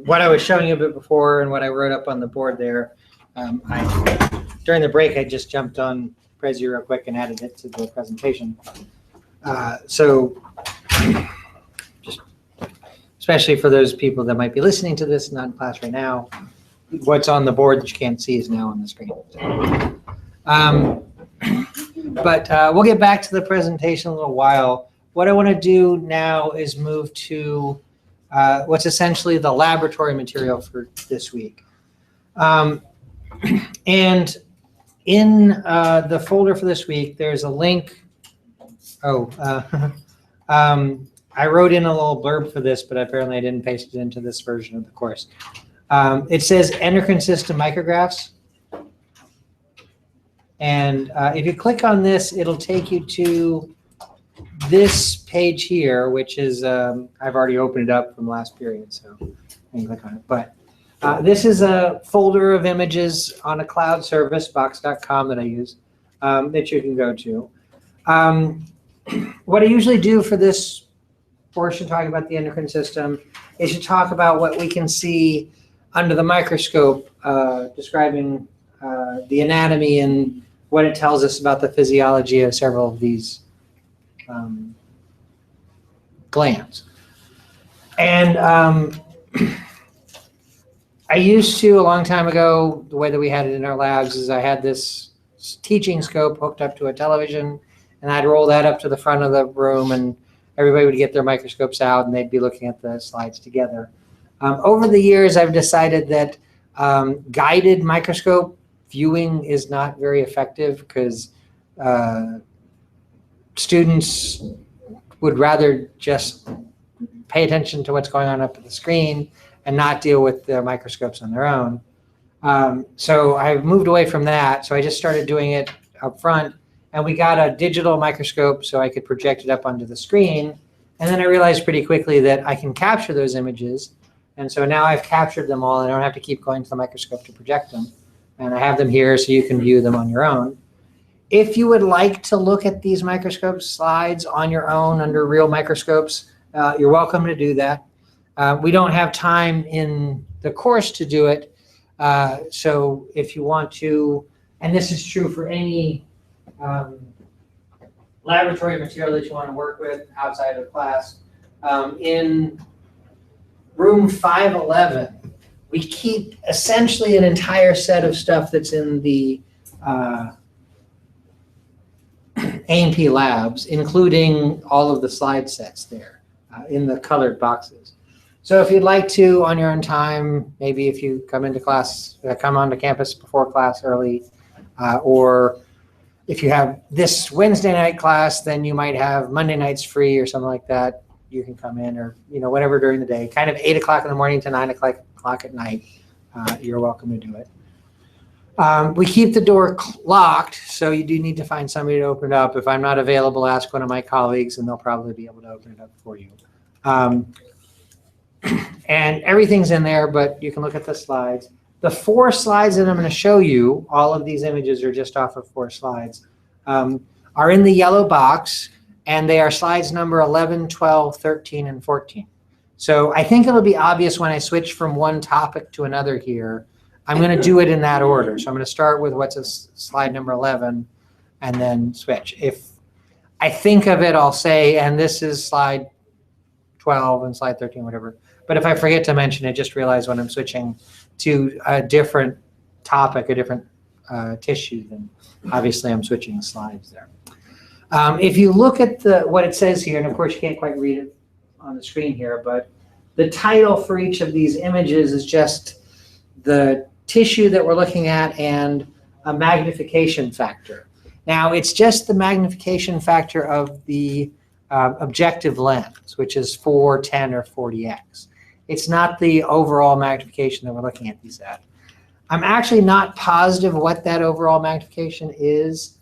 what I was showing you a bit before and what I wrote up on the board there, during the break, I just jumped on Prezi real quick and added it to the presentation. So just especially for those people that might be listening to this, not in class right now, what's on the board that you can't see is now on the screen. But we'll get back to the presentation in a little while. What I want to do now is move to what's essentially the laboratory material for this week. And in the folder for this week, there's a link. I wrote in a little blurb for this, but apparently I didn't paste it into this version of the course. It says endocrine system micrographs. And if you click on this, it'll take you to this page here, which is, I've already opened it up from last period, so you can click on it. But this is a folder of images on a cloud service, box.com, that I use, that you can go to. What I usually do for this portion, talking about the endocrine system, is to talk about what we can see under the microscope, describing the anatomy and what it tells us about the physiology of several of these glands. And I used to, a long time ago, the way that we had it in our labs is I had this teaching scope hooked up to a television, and I'd roll that up to the front of the room, and everybody would get their microscopes out, and they'd be looking at the slides together. Over the years, I've decided that guided microscope viewing is not very effective because students would rather just pay attention to what's going on up at the screen and not deal with the microscopes on their own. So I've moved away from that. So I just started doing it up front, and we got a digital microscope so I could project it up onto the screen. And then I realized pretty quickly that I can capture those images. And so now I've captured them all, and I don't have to keep going to the microscope to project them. And I have them here so you can view them on your own. If you would like to look at these microscope slides on your own under real microscopes, you're welcome to do that. We don't have time in the course to do it. So if you want to, and this is true for any laboratory material that you want to work with outside of class, in room 511, we keep essentially an entire set of stuff that's in the A&P labs, including all of the slide sets there in the colored boxes. So if you'd like to, on your own time, maybe if you come into class, come onto campus before class early, or if you have this Wednesday night class, then you might have Monday nights free or something like that. You can come in, or whatever during the day, kind of 8 o'clock in the morning to 9 o'clock at night. You're welcome to do it. We keep the door locked, so you do need to find somebody to open it up. If I'm not available, ask one of my colleagues, and they'll probably be able to open it up for you. And everything's in there, but you can look at the slides. The 4 slides that I'm going to show you, all of these images are just off of 4 slides, are in the yellow box, and they are slides number 11, 12, 13, and 14. So I think it'll be obvious when I switch from one topic to another here. I'm going to do it in that order. So I'm going to start with what's a slide number 11 and then switch. If I think of it, I'll say, and this is slide 12 and slide 13, whatever. But if I forget to mention it, just realize when I'm switching to a different topic, a different tissue, then obviously I'm switching the slides there. If you look at what it says here, and of course you can't quite read it on the screen here, but the title for each of these images is just the tissue that we're looking at and a magnification factor. Now, it's just the magnification factor of the objective lens, which is 4, 10, or 40x. It's not the overall magnification that we're looking at these at. I'm actually not positive what that overall magnification is.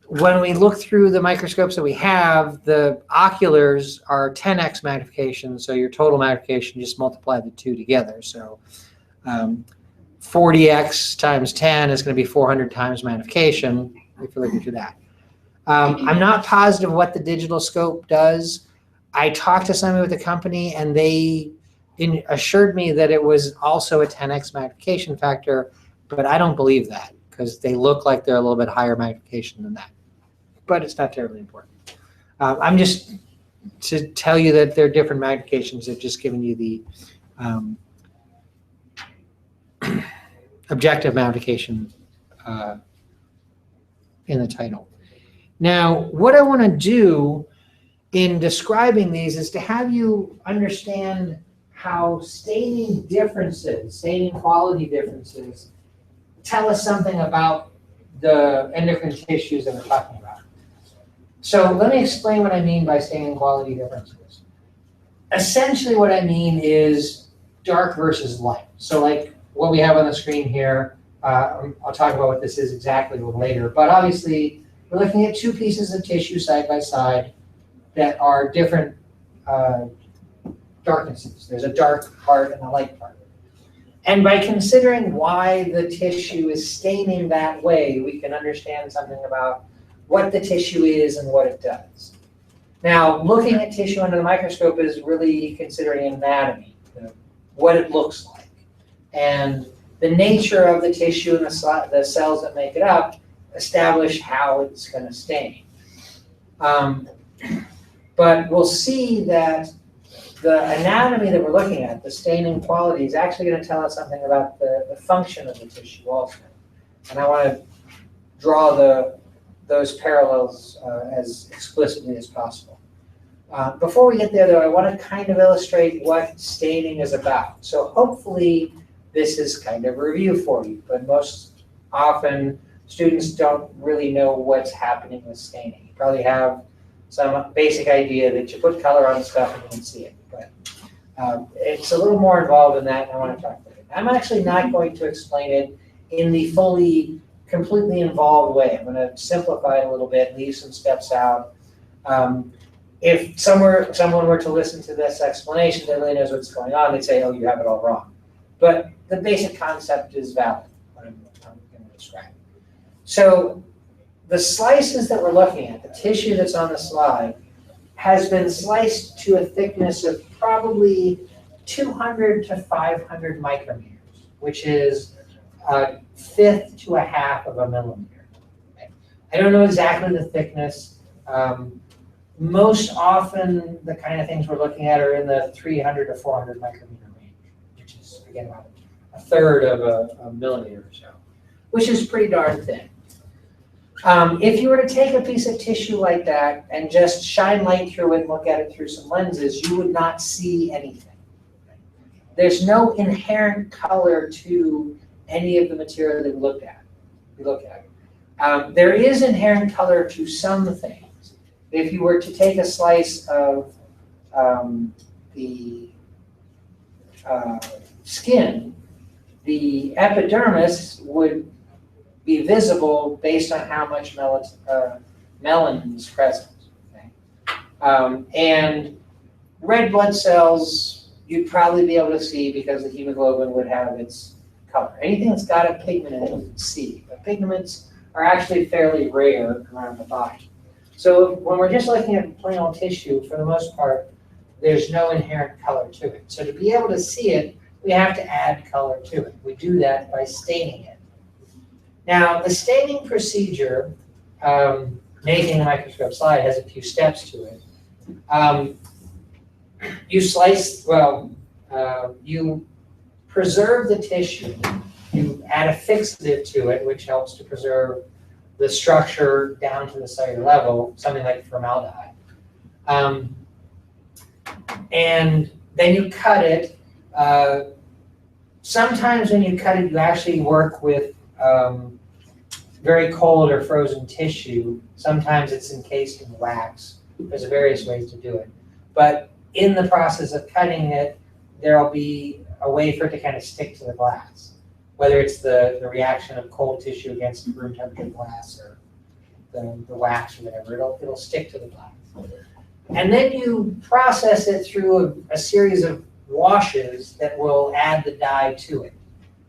When we look through the microscopes that we have, the oculars are 10x magnification, so your total magnification, just multiply the 2 together. So 40x times 10 is going to be 400 times magnification, if you're looking through that. I'm not positive what the digital scope does. I talked to somebody with the company, and they assured me that it was also a 10x magnification factor, but I don't believe that because they look like they're a little bit higher magnification than that. But it's not terribly important. I'm just to tell you that they're different magnifications. They're just giving you the objective magnification in the title. Now, what I want to do in describing these is to have you understand how staining differences, staining quality differences, tell us something about the endocrine tissues that we're talking about. So let me explain what I mean by staining quality differences. Essentially what I mean is dark versus light. So like what we have on the screen here, I'll talk about what this is exactly a little later, but obviously we're looking at two pieces of tissue side by side that are different darknesses. There's a dark part and a light part. And by considering why the tissue is staining that way, we can understand something about what the tissue is and what it does. Now, looking at tissue under the microscope is really considering anatomy, what it looks like. And the nature of the tissue and the cells that make it up establish how it's going to stain. But we'll see that the anatomy that we're looking at, the staining quality, is actually going to tell us something about the function of the tissue also. And I want to draw those parallels as explicitly as possible. Before we get there, though, I want to kind of illustrate what staining is about. So hopefully this is kind of a review for you, but most often students don't really know what's happening with staining. You probably have some basic idea that you put color on stuff and you can see it, but it's a little more involved than that, and I want to talk about it. I'm actually not going to explain it in the completely involved way. I'm going to simplify it a little bit, leave some steps out. If someone were to listen to this explanation that really knows what's going on, they'd say, oh, you have it all wrong. But the basic concept is valid, what I'm going to describe. So the slices that we're looking at, the tissue that's on the slide, has been sliced to a thickness of probably 200 to 500 micrometers, which is a fifth to a half of a millimeter. Okay. I don't know exactly the thickness. Most often, the kind of things we're looking at are in the 300 to 400 micrometer range, which is, again, about a third of a millimeter or so, which is pretty darn thin. If you were to take a piece of tissue like that and just shine light through it and look at it through some lenses, you would not see anything. There's no inherent color to any of the material that we look at. There is inherent color to some things. If you were to take a slice of the skin, the epidermis would be visible based on how much melanin is present. Okay? And red blood cells, you'd probably be able to see because the hemoglobin would have its color. Anything that's got a pigment in it, you can see. But pigments are actually fairly rare around the body. So when we're just looking at plain old tissue, for the most part, there's no inherent color to it. So to be able to see it, we have to add color to it. We do that by staining it. Now, the staining procedure, making a microscope slide, has a few steps to it. You preserve the tissue. You add a fixative to it, which helps to preserve the structure down to the cellular level, something like formaldehyde. And then you cut it. Sometimes when you cut it, you actually work with very cold or frozen tissue. Sometimes it's encased in wax. There's various ways to do it. But in the process of cutting it, there'll be a way for it to kind of stick to the glass, whether it's the reaction of cold tissue against room temperature glass or the wax or whatever. It'll stick to the glass. And then you process it through a series of washes that will add the dye to it.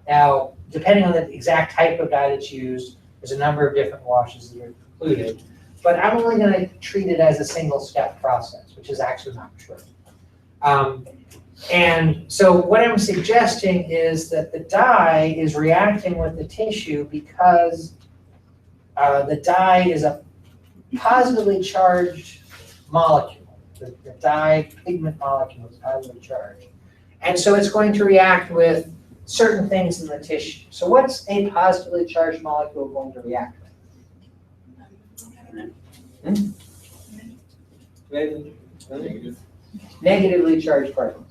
Now, depending on the exact type of dye that's used, there's a number of different washes that are included. but I'm only going to treat it as a single-step process, which is actually not true. And so what I'm suggesting is that the dye is reacting with the tissue because the dye is a positively charged molecule. The dye pigment molecule is positively charged. And so it's going to react with certain things in the tissue. So what's a positively charged molecule going to react with? Negatively charged particles.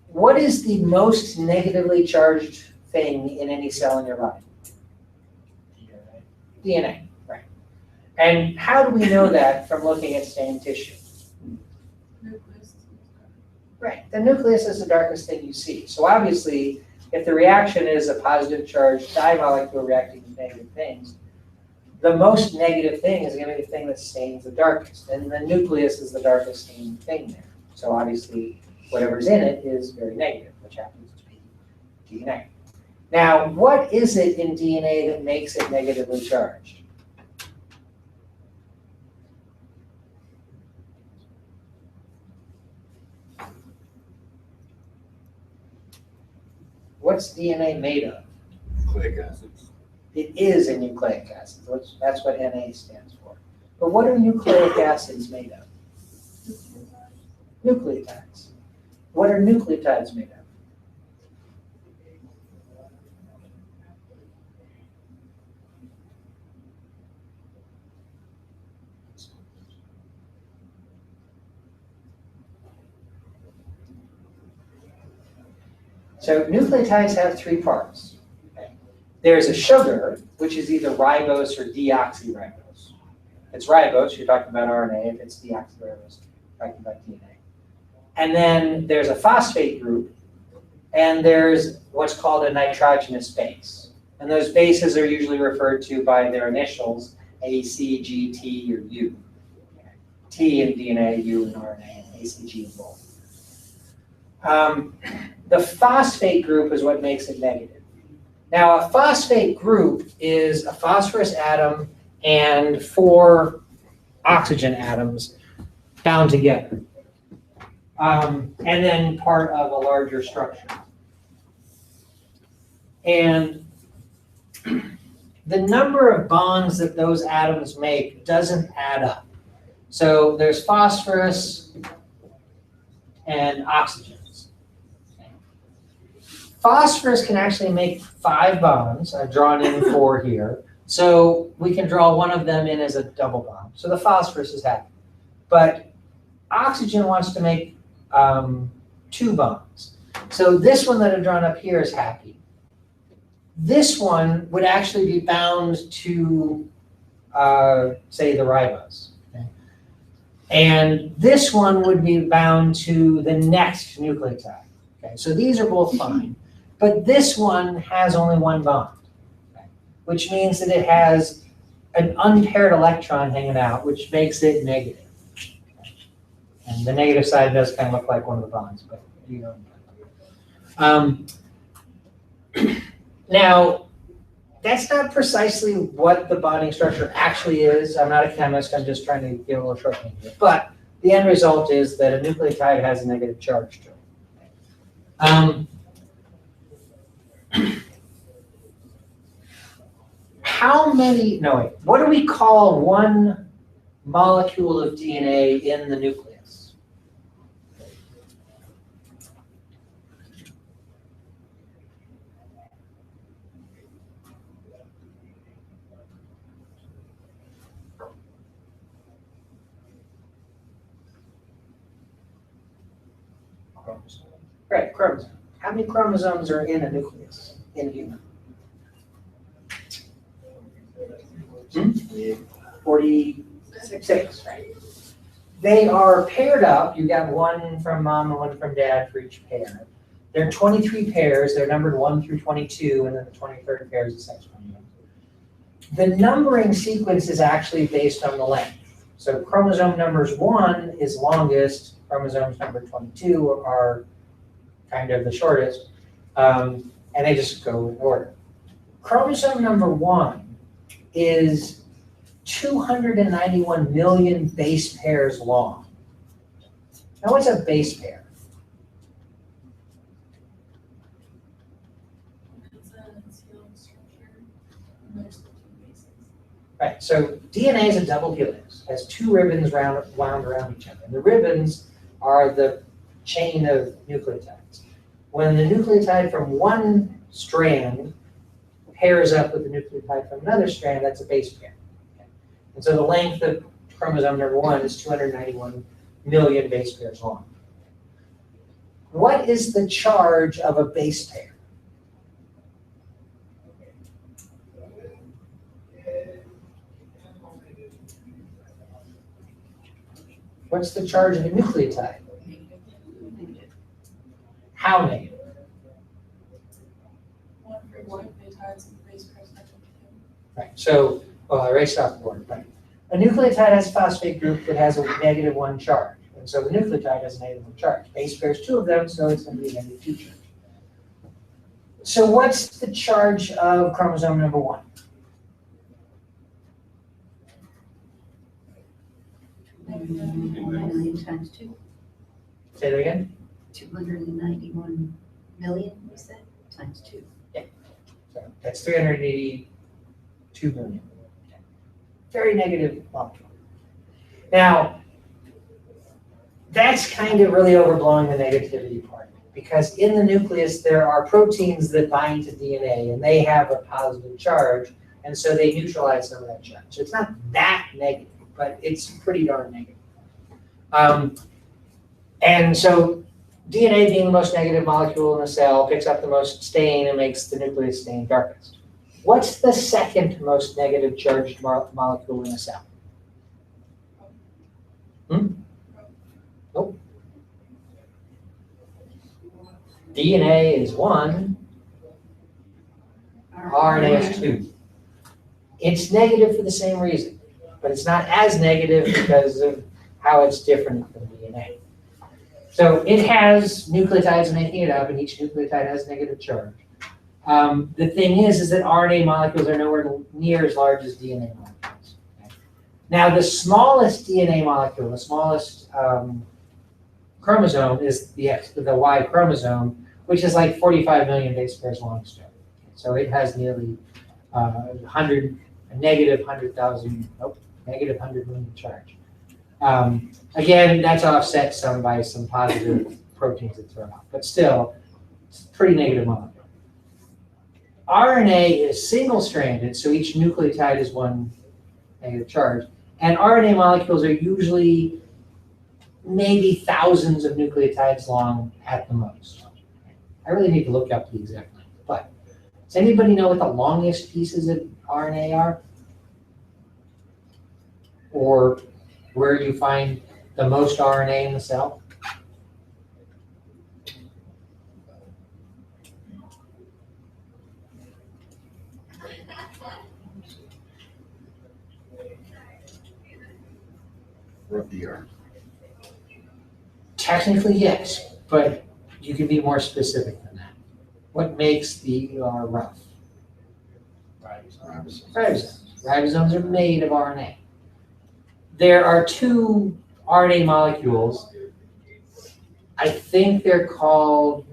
What is the most negatively charged thing in any cell in your body? DNA, right. And how do we know that from looking at stained tissue? Right, the nucleus is the darkest thing you see. So obviously, if the reaction is a positive charged dye molecule reacting with negative things, the most negative thing is going to be the thing that stains the darkest. And the nucleus is the darkest staining thing there. So obviously, whatever's in it is very negative, which happens to be DNA. Now, what is it in DNA that makes it negatively charged? What's DNA made of? Nucleic acids. It is a nucleic acid. That's what Na stands for. But what are nucleic acids made of? Nucleotides. What are nucleotides made of? So nucleotides have three parts. There's a sugar, which is either ribose or deoxyribose. If it's ribose, you're talking about RNA. If it's deoxyribose, you're talking about DNA. And then there's a phosphate group, and there's what's called a nitrogenous base. And those bases are usually referred to by their initials, A, C, G, T, or U. T in DNA, U in RNA, and A, C, G in both. The phosphate group is what makes it negative. Now, a phosphate group is a phosphorus atom and 4 oxygen atoms bound together, and then part of a larger structure. And the number of bonds that those atoms make doesn't add up. So there's phosphorus and oxygens. Phosphorus can actually make 5 bonds. I've drawn in 4 here. So we can draw one of them in as a double bond. So the phosphorus is happy. But oxygen wants to make 2 bonds. So this one that I've drawn up here is happy. This one would actually be bound to, say, the ribose. Okay? And this one would be bound to the next nucleotide. Okay? So these are both fine. But this one has only 1 bond, okay? Which means that it has an unpaired electron hanging out, which makes it negative. Okay? And the negative side does kind of look like one of the bonds, but you know. Now, that's not precisely what the bonding structure actually is. I'm not a chemist. I'm just trying to give a little shorthand here. But the end result is that a nucleotide has a negative charge to it. What do we call one molecule of DNA in the nucleus? Chromosome. Right, chromosome. How many chromosomes are in a nucleus in a human? 46, right? They are paired up. You got one from mom and one from dad for each pair. There are 23 pairs. They're numbered 1 through 22, and then the 23rd pair is the sex chromosome. The numbering sequence is actually based on the length. So chromosome numbers 1 is longest. Chromosomes number 22 are kind of the shortest, and they just go in order. Chromosome number 1 is 291 million base pairs long. Now, what's a base pair? It's a sealed structure, and there's the two bases. Right, so DNA is a double helix, has two ribbons wound around each other. And the ribbons are the chain of nucleotides. When the nucleotide from one strand pairs up with the nucleotide from another strand, that's a base pair. And so the length of chromosome number 1 is 291 million base pairs long. What is the charge of a base pair? What's the charge of a nucleotide? How negative? One for nucleotides and the base pairs negative 2. Right, so, well, I erased off the board, right? A nucleotide has a phosphate group that has a -1 charge. And so the nucleotide has a -1 charge. Base pairs 2 of them, so it's going to be a -2 charge. So what's the charge of chromosome number 1? 291 times 2. Say that again? 291 million, you said, times 2. So that's 382 million. Very negative molecule. Now, that's kind of really overblowing the negativity part, because in the nucleus there are proteins that bind to DNA, and they have a positive charge, and so they neutralize some of that charge. So it's not that negative, but it's pretty darn negative. And so DNA, being the most negative molecule in the cell, picks up the most stain and makes the nucleus stain darkest. What's the second most negative charged molecule in a cell? Nope. DNA is 1, RNA is 2. It's negative for the same reason, but it's not as negative because of how it's different from DNA. So it has nucleotides making it up, and each nucleotide has a negative charge. The thing is that RNA molecules are nowhere near as large as DNA molecules. Okay? Now, the smallest DNA molecule, the smallest chromosome is the Y chromosome, which is like 45 million base pairs long still. So it has nearly negative 100 million charge. Again, that's offset some by some positive proteins that throw out, but still, it's a pretty negative molecule. RNA is single-stranded, so each nucleotide is 1 negative charge, and RNA molecules are usually maybe thousands of nucleotides long at the most. I really need to look up the exact length, but does anybody know what the longest pieces of RNA are? Or where you find the most RNA in the cell? Rough ER. Technically, yes, but you can be more specific than that. What makes the ER rough? Ribosomes. Ribosomes are made of RNA. There are 2 RNA molecules. I think they're called,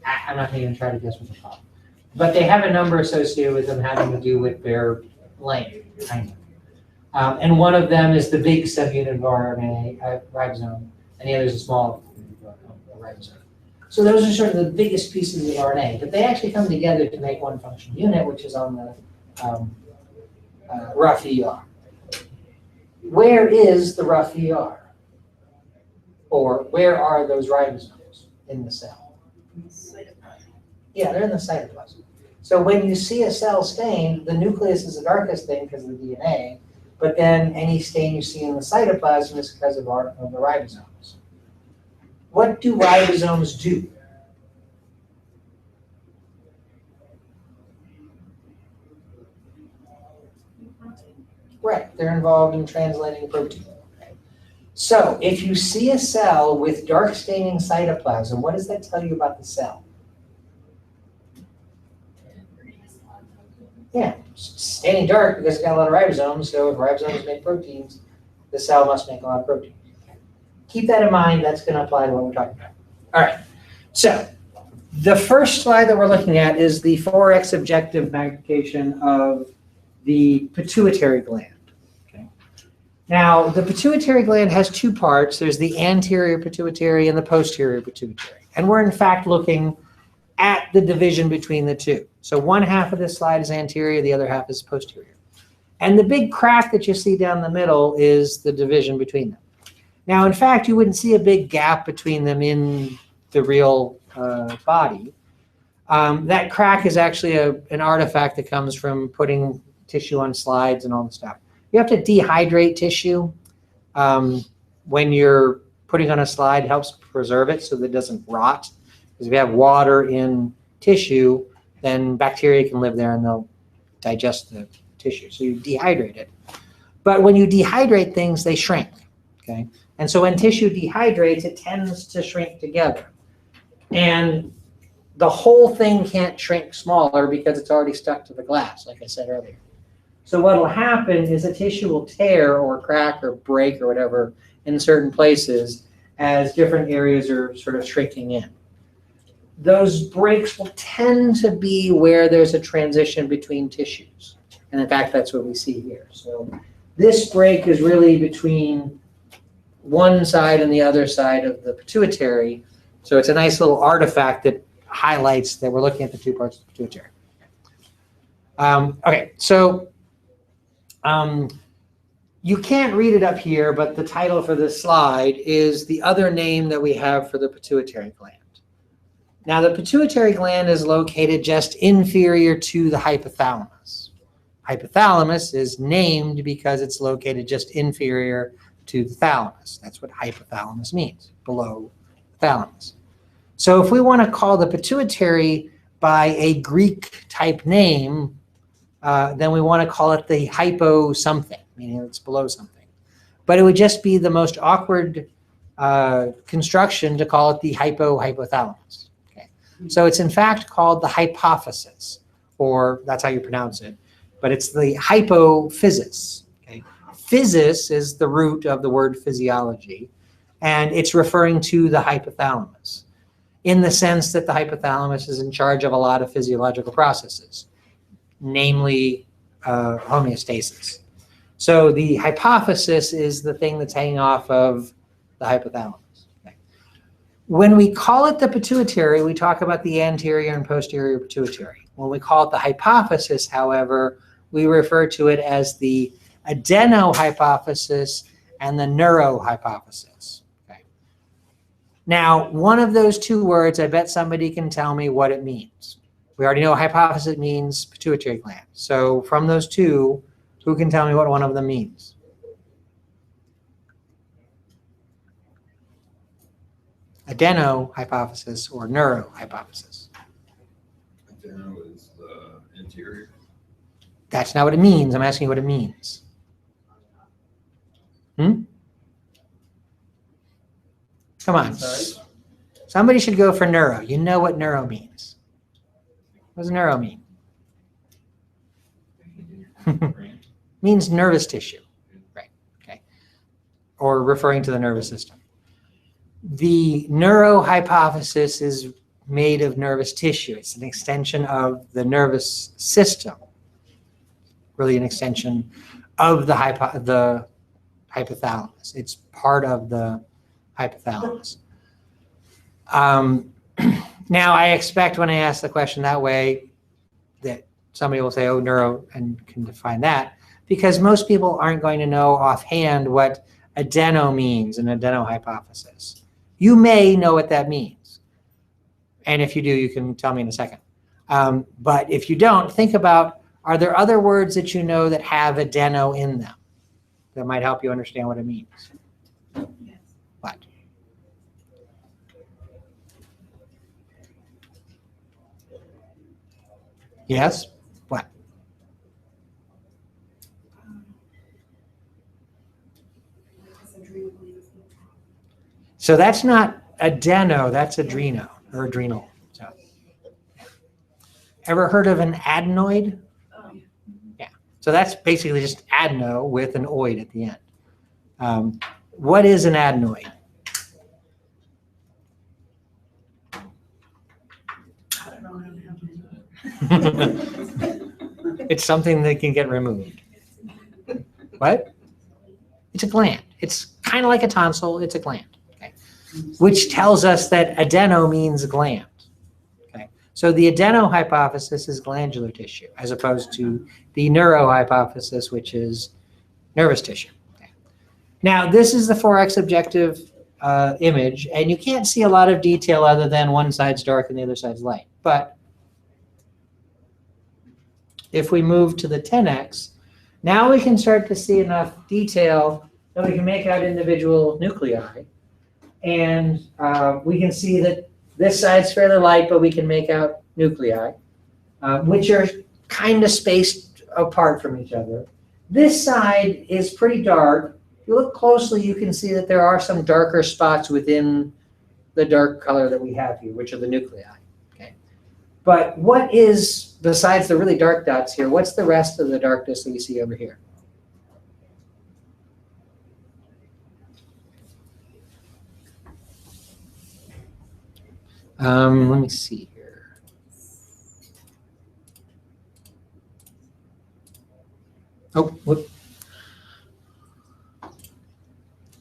I'm not even try to guess what they're called, but they have a number associated with them having to do with their length, kind of. And one of them is the big subunit of RNA, ribosome, and the other is a small ribosome. So those are sort of the biggest pieces of RNA, but they actually come together to make one functional unit, which is on the rough ER. Where is the rough ER? Or where are those ribosomes in the cell? Yeah, they're in the cytoplasm. So when you see a cell stained, the nucleus is the darkest thing because of the DNA, but then any stain you see in the cytoplasm is because of the ribosomes. What do ribosomes do? Right, they're involved in translating protein. So if you see a cell with dark staining cytoplasm, what does that tell you about the cell? Yeah, standing dark because it's got a lot of ribosomes, so if ribosomes make proteins, the cell must make a lot of protein. Keep that in mind, that's gonna apply to what we're talking about. All right, so the first slide that we're looking at is the 4x objective magnification of the pituitary gland. Okay. Now, the pituitary gland has two parts. There's the anterior pituitary and the posterior pituitary. And we're in fact looking at the division between the two. So one half of this slide is anterior, the other half is posterior. And the big crack that you see down the middle is the division between them. Now, in fact, you wouldn't see a big gap between them in the real body. That crack is actually an artifact that comes from putting tissue on slides and all the stuff. You have to dehydrate tissue when you're putting on a slide. It helps preserve it so that it doesn't rot. Because if you have water in tissue, then bacteria can live there and they'll digest the tissue. So you dehydrate it. But when you dehydrate things, they shrink. Okay? And so when tissue dehydrates, it tends to shrink together. And the whole thing can't shrink smaller because it's already stuck to the glass, like I said earlier. So what will happen is the tissue will tear or crack or break or whatever in certain places as different areas are sort of shrinking in. Those breaks will tend to be where there's a transition between tissues. And in fact, that's what we see here. So this break is really between one side and the other side of the pituitary. So it's a nice little artifact that highlights that we're looking at the two parts of the pituitary. Okay, so you can't read it up here, but the title for this slide is the other name that we have for the pituitary gland. Now, the pituitary gland is located just inferior to the hypothalamus. Hypothalamus is named because it's located just inferior to the thalamus. That's what hypothalamus means, below the thalamus. So if we want to call the pituitary by a Greek type name, then we want to call it the hypo something, meaning it's below something. But it would just be the most awkward construction to call it the hypothalamus. Okay. So it's in fact called the hypophysis, or that's how you pronounce it, but it's the hypophysis. Okay. Physis is the root of the word physiology, and it's referring to the hypothalamus, in the sense that the hypothalamus is in charge of a lot of physiological processes, namely homeostasis. So the hypophysis is the thing that's hanging off of the hypothalamus. Okay. When we call it the pituitary, we talk about the anterior and posterior pituitary. When we call it the hypophysis, however, we refer to it as the adenohypophysis and the neurohypophysis. Now, one of those two words, I bet somebody can tell me what it means. We already know hypophysis means pituitary gland. So from those two, who can tell me what one of them means? Adenohypophysis or neurohypophysis. Adeno is the interior. That's not what it means. I'm asking you what it means. Come on. Sorry? Somebody should go for neuro. You know what neuro means. What does neuro mean? Means nervous tissue. Right. Okay. Or referring to the nervous system. The neurohypophysis is made of nervous tissue. It's an extension of the nervous system. Really an extension of the hypothalamus. It's part of the hypothalamus. Now, I expect when I ask the question that way that somebody will say, oh, neuro, and can define that, because most people aren't going to know offhand what adeno means, an adenohypophysis. You may know what that means. And if you do, you can tell me in a second. But if you don't, think about, are there other words that you know that have adeno in them that might help you understand what it means? Yes. What? Yes? What? So that's not adeno, that's adreno, or adrenal. So, ever heard of an adenoid? So that's basically just adeno with an oid at the end. What is an adenoid? I don't know how to. It's something that can get removed. What? It's a gland. It's kind of like a tonsil. It's a gland. Okay. Which tells us that adeno means gland. Okay. So the adeno hypothesis is glandular tissue, as opposed to the neuro hypothesis, which is nervous tissue. Okay. Now, this is the 4x objective image, and you can't see a lot of detail other than one side's dark and the other side's light. But if we move to the 10x, now we can start to see enough detail that we can make out individual nuclei. And we can see that this side's fairly light, but we can make out nuclei, which are kind of spaced apart from each other. This side is pretty dark. If you look closely, you can see that there are some darker spots within the dark color that we have here, which are the nuclei. Okay. But what is, besides the really dark dots here, what's the rest of the darkness that we see over here? Let me see here. Oh, whoop.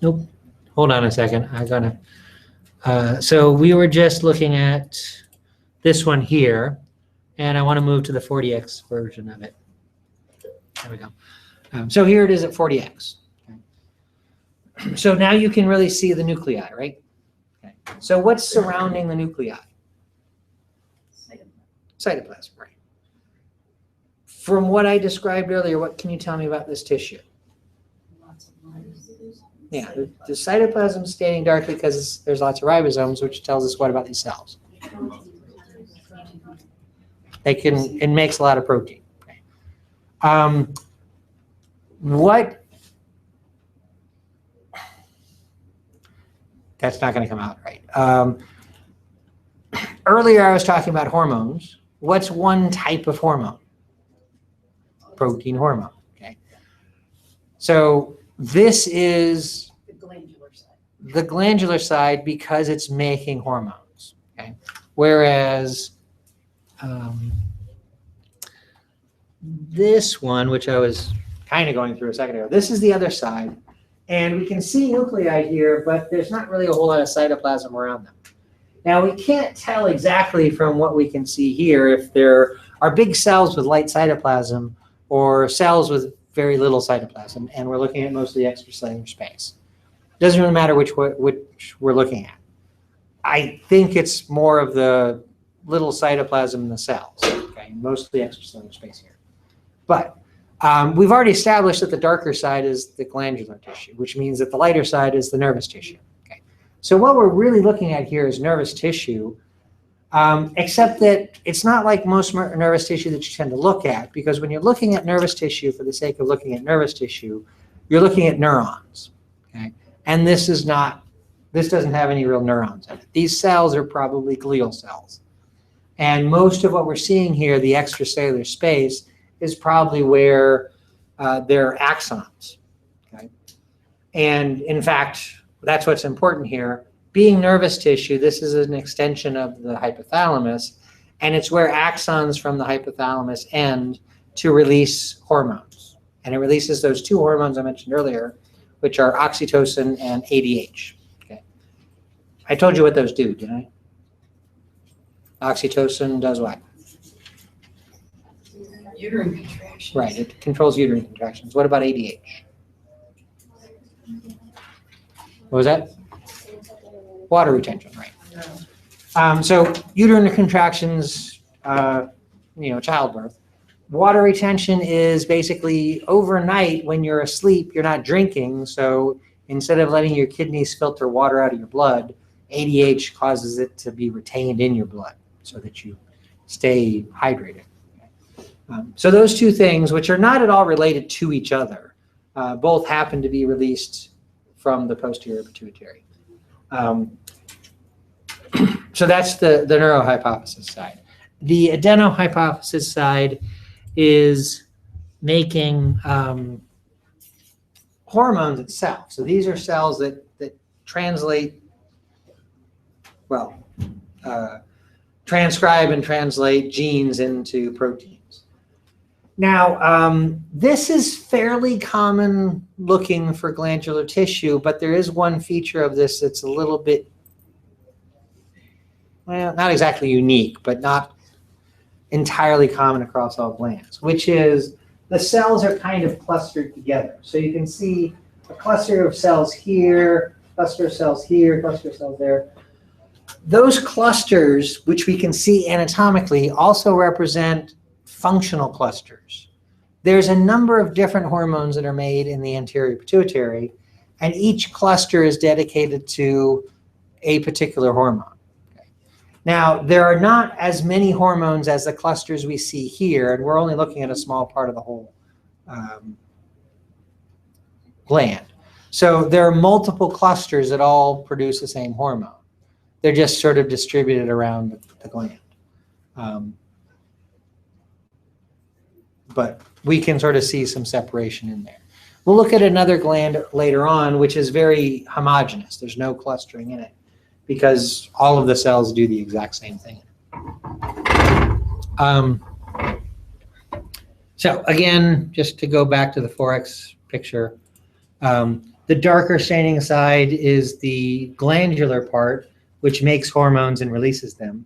Nope. Hold on a second. I gotta. So we were just looking at this one here, and I want to move to the 40x version of it. There we go. So here it is at 40x. Okay. So now you can really see the nuclei, right? Okay. So what's surrounding the nuclei? Cytoplasm, right. From what I described earlier, what can you tell me about this tissue? Lots of ribosomes. Yeah, the cytoplasm is staining dark because there's lots of ribosomes, which tells us what about these cells? They can, it makes a lot of protein. Okay. What, that's not going to come out right. Earlier I was talking about hormones. What's one type of hormone? Protein hormone. Okay. So this is The glandular side. the glandular side because it's making hormones. Okay. Whereas this one, which I was kind of going through a second ago, this is the other side. And we can see nuclei here, but there's not really a whole lot of cytoplasm around them. Now, we can't tell exactly from what we can see here if there are big cells with light cytoplasm or cells with very little cytoplasm, and we're looking at mostly extracellular space. Doesn't really matter which we're looking at. I think it's more of the little cytoplasm in the cells, okay, mostly extracellular space here. But we've already established that the darker side is the glandular tissue, which means that the lighter side is the nervous tissue. Okay. So what we're really looking at here is nervous tissue, except that it's not like most nervous tissue that you tend to look at, because when you're looking at nervous tissue for the sake of looking at nervous tissue, you're looking at neurons. Okay. And this doesn't have any real neurons in it. These cells are probably glial cells. And most of what we're seeing here, the extracellular space, is probably where there are axons. Okay? And in fact, that's what's important here. Being nervous tissue, this is an extension of the hypothalamus, and it's where axons from the hypothalamus end to release hormones. And it releases those two hormones I mentioned earlier, which are oxytocin and ADH. Okay. I told you what those do, didn't I? Oxytocin does what? Uterine contractions. Right, it controls uterine contractions. What about ADH? What was that? Water retention, right. So uterine contractions, childbirth. Water retention is basically overnight when you're asleep, you're not drinking. So instead of letting your kidneys filter water out of your blood, ADH causes it to be retained in your blood so that you stay hydrated. So those two things, which are not at all related to each other, both happen to be released from the posterior pituitary. So that's the neurohypothesis side. The adenohypothesis side is making hormones itself. So these are cells that translate, well, transcribe and translate genes into proteins. Now, this is fairly common looking for glandular tissue, but there is one feature of this that's a little bit, well, not exactly unique, but not entirely common across all glands, which is the cells are kind of clustered together. So you can see a cluster of cells here, cluster of cells here, cluster of cells there. Those clusters, which we can see anatomically, also represent functional clusters. There's a number of different hormones that are made in the anterior pituitary, and each cluster is dedicated to a particular hormone. Now, there are not as many hormones as the clusters we see here, and we're only looking at a small part of the whole gland. So there are multiple clusters that all produce the same hormone. They're just sort of distributed around the gland. But we can sort of see some separation in there. We'll look at another gland later on, which is very homogeneous. There's no clustering in it, because all of the cells do the exact same thing. So again, just to go back to the 4X picture, the darker staining side is the glandular part, which makes hormones and releases them.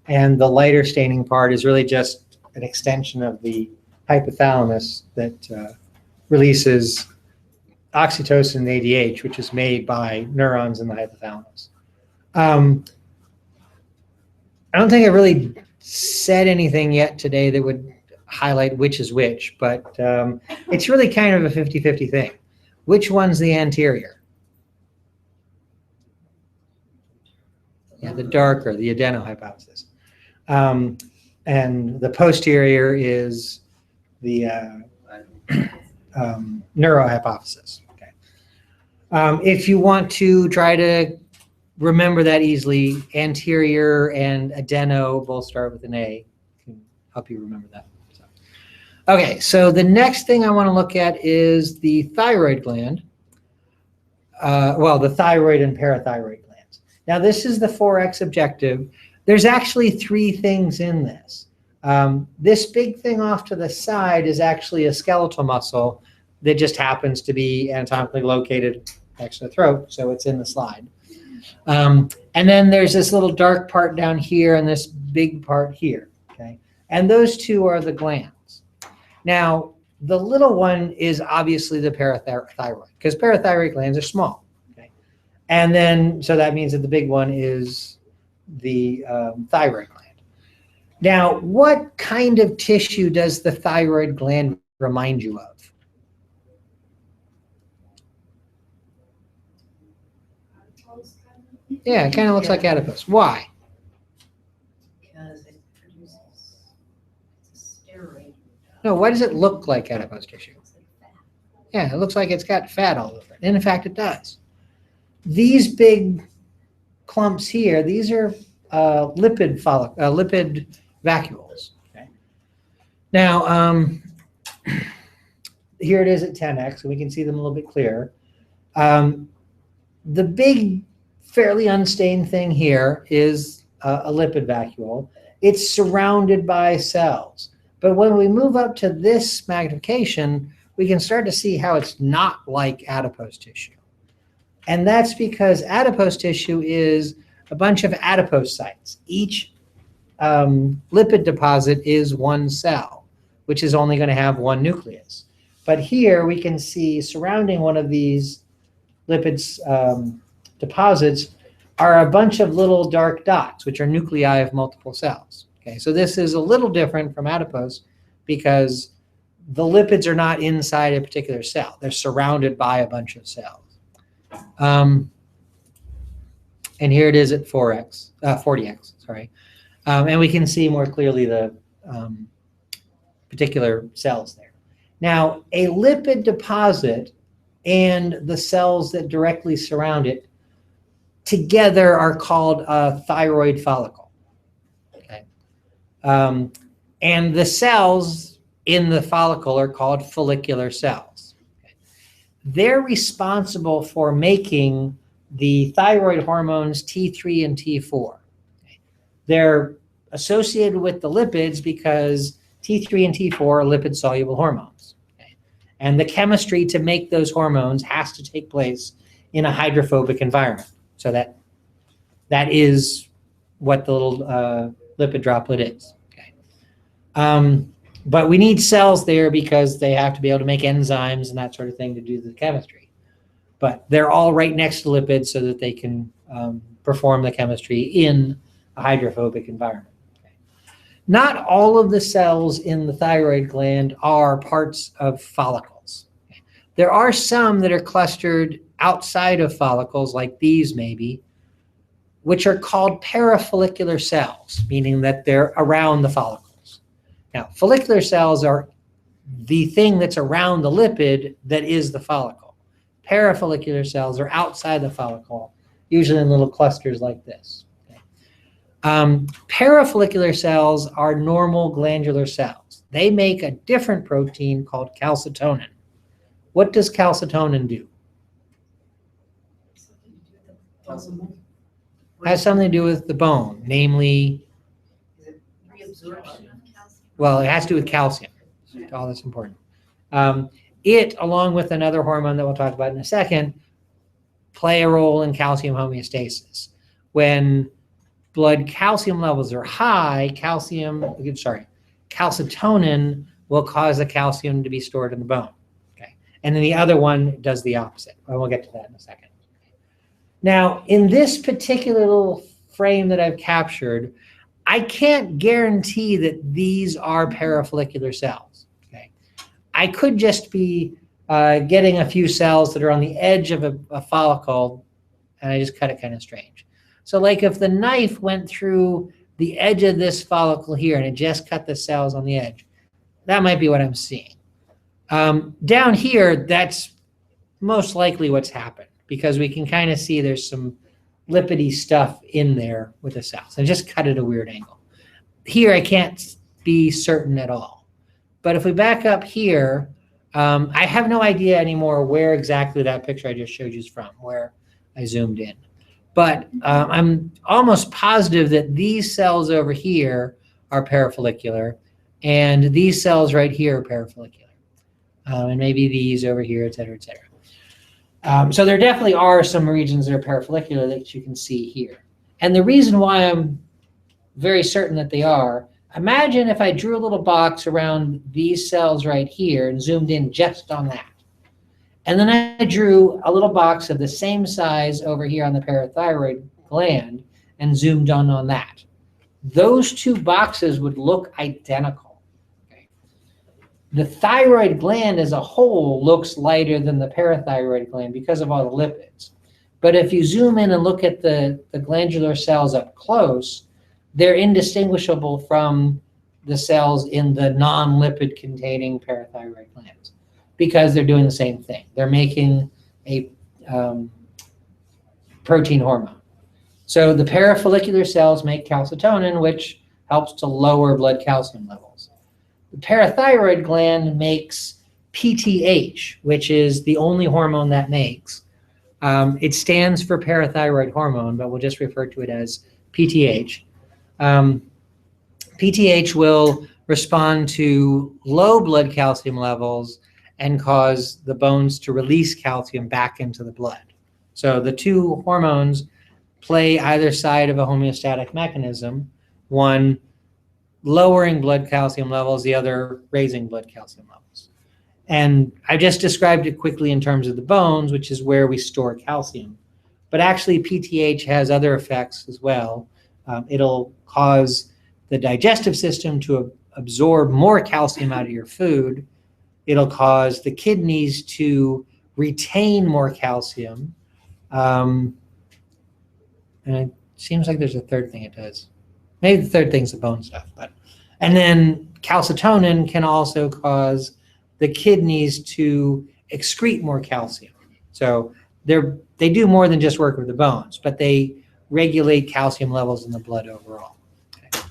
And the lighter staining part is really just an extension of the hypothalamus that releases oxytocin and ADH, which is made by neurons in the hypothalamus. I don't think I really said anything yet today that would highlight which is which, but it's really kind of a 50-50 thing. Which one's the anterior? Yeah, the darker, the adenohypophysis. And the posterior is the neurohypophysis. Okay. If you want to try to remember that easily, anterior and adeno both start with an A. Can help you remember that. So. Okay, so the next thing I want to look at is the thyroid gland. Well, the thyroid and parathyroid glands. Now, this is the 4X objective. There's actually three things in this. This big thing off to the side is actually a skeletal muscle that just happens to be anatomically located next to the throat, so it's in the slide. And then there's this little dark part down here and this big part here, okay? And those two are the glands. Now, the little one is obviously the parathyroid, because parathyroid glands are small, okay? And then, so that means that the big one is the thyroid gland. Now, what kind of tissue does the thyroid gland remind you of? Yeah, it kind of looks like adipose. Why? Because it produces, it's a steroid. No, why does it look like adipose tissue? It's like fat. Yeah, it looks like it's got fat all over it. And in fact, it does. These big clumps here, these are lipid vacuoles. Okay. Now, here it is at 10x, so we can see them a little bit clearer. The big, fairly unstained thing here is a lipid vacuole. It's surrounded by cells. But when we move up to this magnification, we can start to see how it's not like adipose tissue. And that's because adipose tissue is a bunch of adipocytes. Each lipid deposit is one cell, which is only going to have one nucleus. But here we can see surrounding one of these lipids deposits are a bunch of little dark dots, which are nuclei of multiple cells. Okay, so this is a little different from adipose because the lipids are not inside a particular cell. They're surrounded by a bunch of cells. And here it is at 40x, sorry. And we can see more clearly the particular cells there. Now, a lipid deposit and the cells that directly surround it together are called a thyroid follicle. Okay. And the cells in the follicle are called follicular cells. They're responsible for making the thyroid hormones T3 and T4. They're associated with the lipids because T3 and T4 are lipid-soluble hormones. And the chemistry to make those hormones has to take place in a hydrophobic environment. So that is what the little lipid droplet is. But we need cells there because they have to be able to make enzymes and that sort of thing to do the chemistry. But they're all right next to lipids so that they can perform the chemistry in a hydrophobic environment. Not all of the cells in the thyroid gland are parts of follicles. There are some that are clustered outside of follicles, like these maybe, which are called parafollicular cells, meaning that they're around the follicles. Now, follicular cells are the thing that's around the lipid that is the follicle. Parafollicular cells are outside the follicle, usually in little clusters like this. Parafollicular cells are normal glandular cells. They make a different protein called calcitonin. What does calcitonin do? It has something to do with the bone, namely, Reabsorption of calcium. well, it has to do with calcium. All that's important. It, along with another hormone that we'll talk about in a second, play a role in calcium homeostasis. When blood calcium levels are high, calcitonin will cause the calcium to be stored in the bone. Okay, and then the other one does the opposite. And we'll get to that in a second. Now, in this particular little frame that I've captured, I can't guarantee that these are parafollicular cells. Okay, I could just be getting a few cells that are on the edge of a follicle, and I just cut it kind of strange. So like if the knife went through the edge of this follicle here and it just cut the cells on the edge, that might be what I'm seeing. Down here, that's most likely what's happened because we can kind of see there's some lipidy stuff in there with the cells. I just cut it a weird angle. Here, I can't be certain at all. But if we back up here, I have no idea anymore where exactly that picture I just showed you is from, where I zoomed in. But I'm almost positive that these cells over here are parafollicular, and these cells right here are parafollicular, and maybe these over here, et cetera, et cetera. So there definitely are some regions that are parafollicular that you can see here. And the reason why I'm very certain that they are, imagine if I drew a little box around these cells right here and zoomed in just on that. And then I drew a little box of the same size over here on the parathyroid gland and zoomed on that. Those two boxes would look identical. Okay. The thyroid gland as a whole looks lighter than the parathyroid gland because of all the lipids. But if you zoom in and look at the glandular cells up close, they're indistinguishable from the cells in the non-lipid containing parathyroid glands, because they're doing the same thing. They're making a protein hormone. So the parafollicular cells make calcitonin, which helps to lower blood calcium levels. The parathyroid gland makes PTH, which is the only hormone that makes. It stands for parathyroid hormone, but we'll just refer to it as PTH. PTH will respond to low blood calcium levels and cause the bones to release calcium back into the blood. So the two hormones play either side of a homeostatic mechanism, one lowering blood calcium levels, the other raising blood calcium levels. And I just described it quickly in terms of the bones, which is where we store calcium. But actually PTH has other effects as well. It'll cause the digestive system to absorb more calcium out of your food. It'll cause the kidneys to retain more calcium. And it seems like there's a third thing it does. Maybe the third thing's the bone stuff. And then calcitonin can also cause the kidneys to excrete more calcium. So they do more than just work with the bones, but they regulate calcium levels in the blood overall. Okay.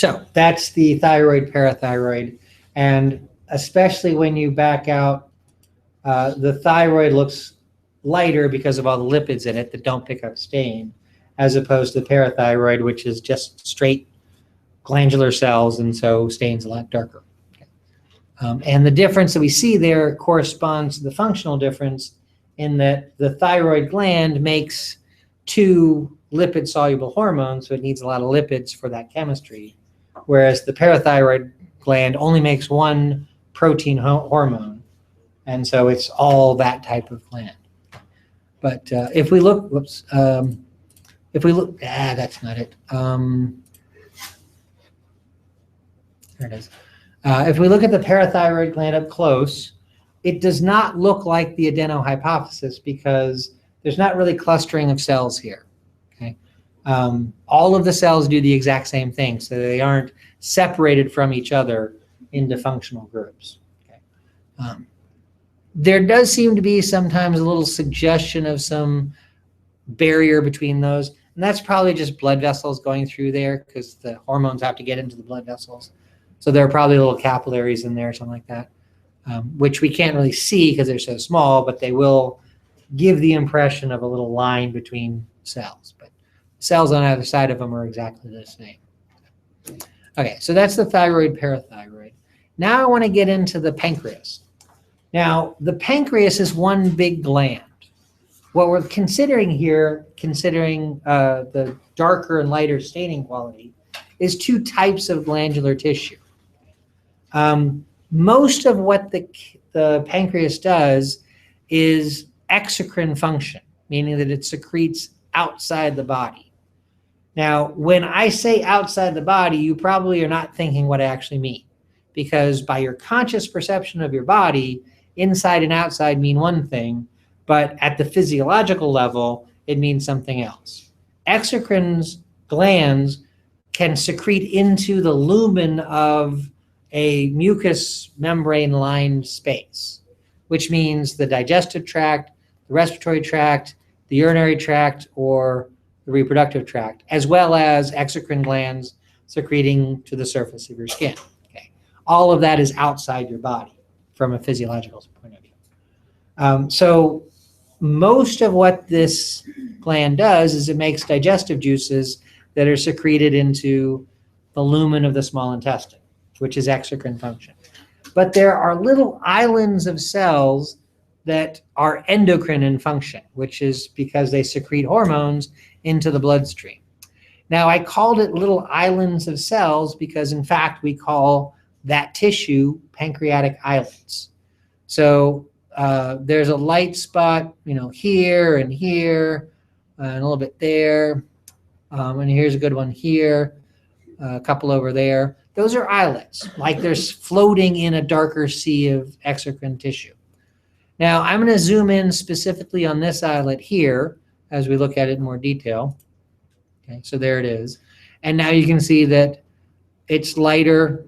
So that's the thyroid, parathyroid, and especially when you back out, the thyroid looks lighter because of all the lipids in it that don't pick up stain, as opposed to the parathyroid, which is just straight glandular cells, and so stains a lot darker. And the difference that we see there corresponds to the functional difference in that the thyroid gland makes 2 lipid-soluble hormones, so it needs a lot of lipids for that chemistry, whereas the parathyroid gland only makes 1 protein hormone, and so it's all that type of gland. But if we look, that's not it. There it is. If we look at the parathyroid gland up close, it does not look like the adenohypophysis because there's not really clustering of cells here. Okay, all of the cells do the exact same thing, so they aren't separated from each other into functional groups. Okay. There does seem to be sometimes a little suggestion of some barrier between those, and that's probably just blood vessels going through there because the hormones have to get into the blood vessels. So there are probably little capillaries in there or something like that, which we can't really see because they're so small, but they will give the impression of a little line between cells. But cells on either side of them are exactly the same. Okay, so that's the thyroid, parathyroid. Now I want to get into the pancreas. Now, the pancreas is one big gland. What we're considering here, considering the darker and lighter staining quality, is 2 types of glandular tissue. Most of what the pancreas does is exocrine function, meaning that it secretes outside the body. Now, when I say outside the body, you probably are not thinking what I actually mean, because by your conscious perception of your body, inside and outside mean one thing, but at the physiological level, it means something else. Exocrine glands can secrete into the lumen of a mucous membrane-lined space, which means the digestive tract, the respiratory tract, the urinary tract, or the reproductive tract, as well as exocrine glands secreting to the surface of your skin. Okay. All of that is outside your body from a physiological point of view. So most of what this gland does is it makes digestive juices that are secreted into the lumen of the small intestine, which is exocrine function. But there are little islands of cells that are endocrine in function, which is because they secrete hormones into the bloodstream. Now, I called it little islands of cells because, in fact, we call that tissue pancreatic islets. So there's a light spot, here and here, and a little bit there, and here's a good one here, a couple over there. Those are islets, like they're floating in a darker sea of exocrine tissue. Now, I'm going to zoom in specifically on this islet here as we look at it in more detail. Okay, so there it is. And now you can see that it's lighter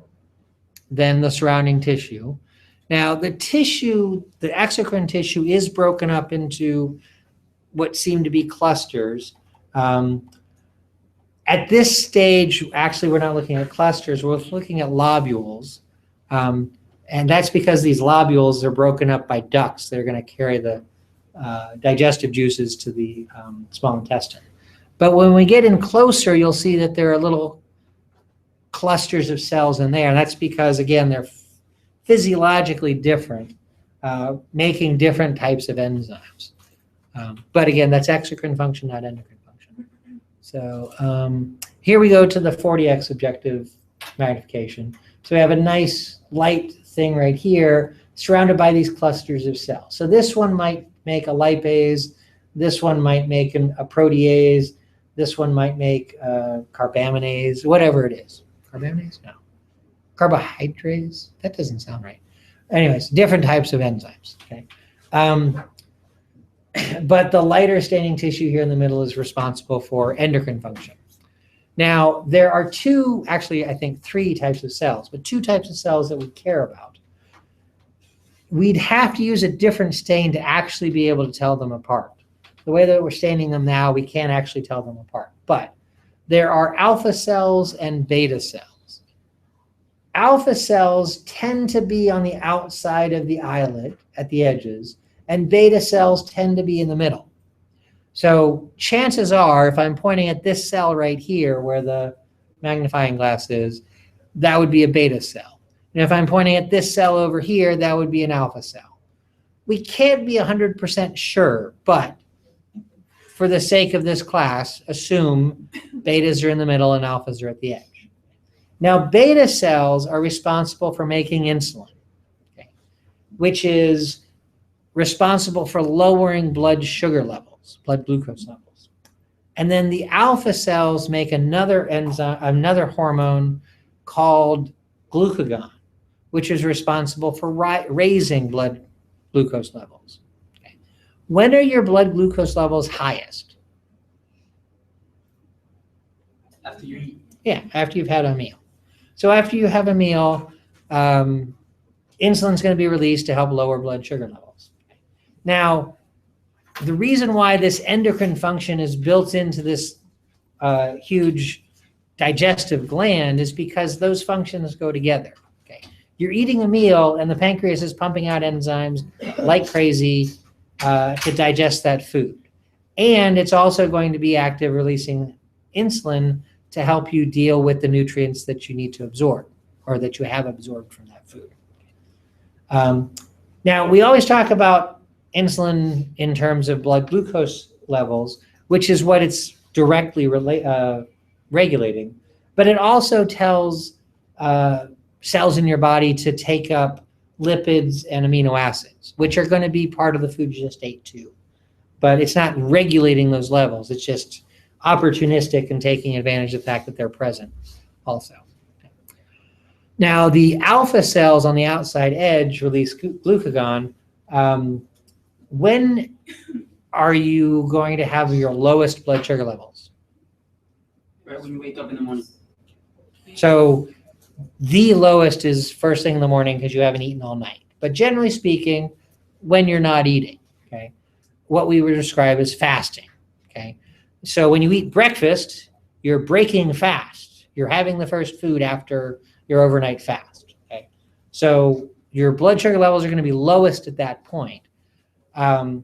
than the surrounding tissue. Now, the tissue, the exocrine tissue, is broken up into what seem to be clusters. At this stage, actually, we're not looking at clusters. We're looking at lobules. And that's because these lobules are broken up by ducts that are going to carry the digestive juices to the small intestine. But when we get in closer, you'll see that there are little clusters of cells in there. And that's because, again, they're physiologically different, making different types of enzymes. But again, that's exocrine function, not endocrine function. So here we go to the 40x objective magnification. So we have a nice light thing right here surrounded by these clusters of cells. So this one might make a lipase, this one might make a protease, this one might make carbaminase, whatever it is. Carbaminase? No. Carbohydrates? That doesn't sound right. Anyways, different types of enzymes. Okay. But the lighter staining tissue here in the middle is responsible for endocrine function. Now, there are two, actually, I think 3 types of cells, but 2 types of cells that we care about. We'd have to use a different stain to actually be able to tell them apart. The way that we're staining them now, we can't actually tell them apart. But there are alpha cells and beta cells. alpha cells tend to be on the outside of the islet at the edges, and beta cells tend to be in the middle. So chances are, if I'm pointing at this cell right here where the magnifying glass is, that would be a beta cell. And if I'm pointing at this cell over here, that would be an alpha cell. We can't be 100% sure, but for the sake of this class, assume betas are in the middle and alphas are at the edge. Now, beta cells are responsible for making insulin, okay, which is responsible for lowering blood sugar levels, blood glucose levels. And then the alpha cells make another enzyme, another hormone called glucagon, which is responsible for raising blood glucose levels. Okay. When are your blood glucose levels highest? After you eat. Yeah, after you've had a meal. So after you have a meal, insulin is going to be released to help lower blood sugar levels. Now, the reason why this endocrine function is built into this huge digestive gland is because those functions go together. Okay, you're eating a meal and the pancreas is pumping out enzymes like crazy to digest that food. And it's also going to be active releasing insulin to help you deal with the nutrients that you need to absorb or that you have absorbed from that food. Now, we always talk about insulin in terms of blood glucose levels, which is what it's directly regulating, but it also tells cells in your body to take up lipids and amino acids, which are going to be part of the food you just ate too. But it's not regulating those levels. It's just opportunistic and taking advantage of the fact that they're present also. Now, the alpha cells on the outside edge release glucagon. When are you going to have your lowest blood sugar levels? Right when you wake up in the morning. So the lowest is first thing in the morning because you haven't eaten all night. But generally speaking, when you're not eating, okay, what we would describe as fasting, okay? So when you eat breakfast, you're breaking fast. You're having the first food after your overnight fast, okay? So your blood sugar levels are going to be lowest at that point. The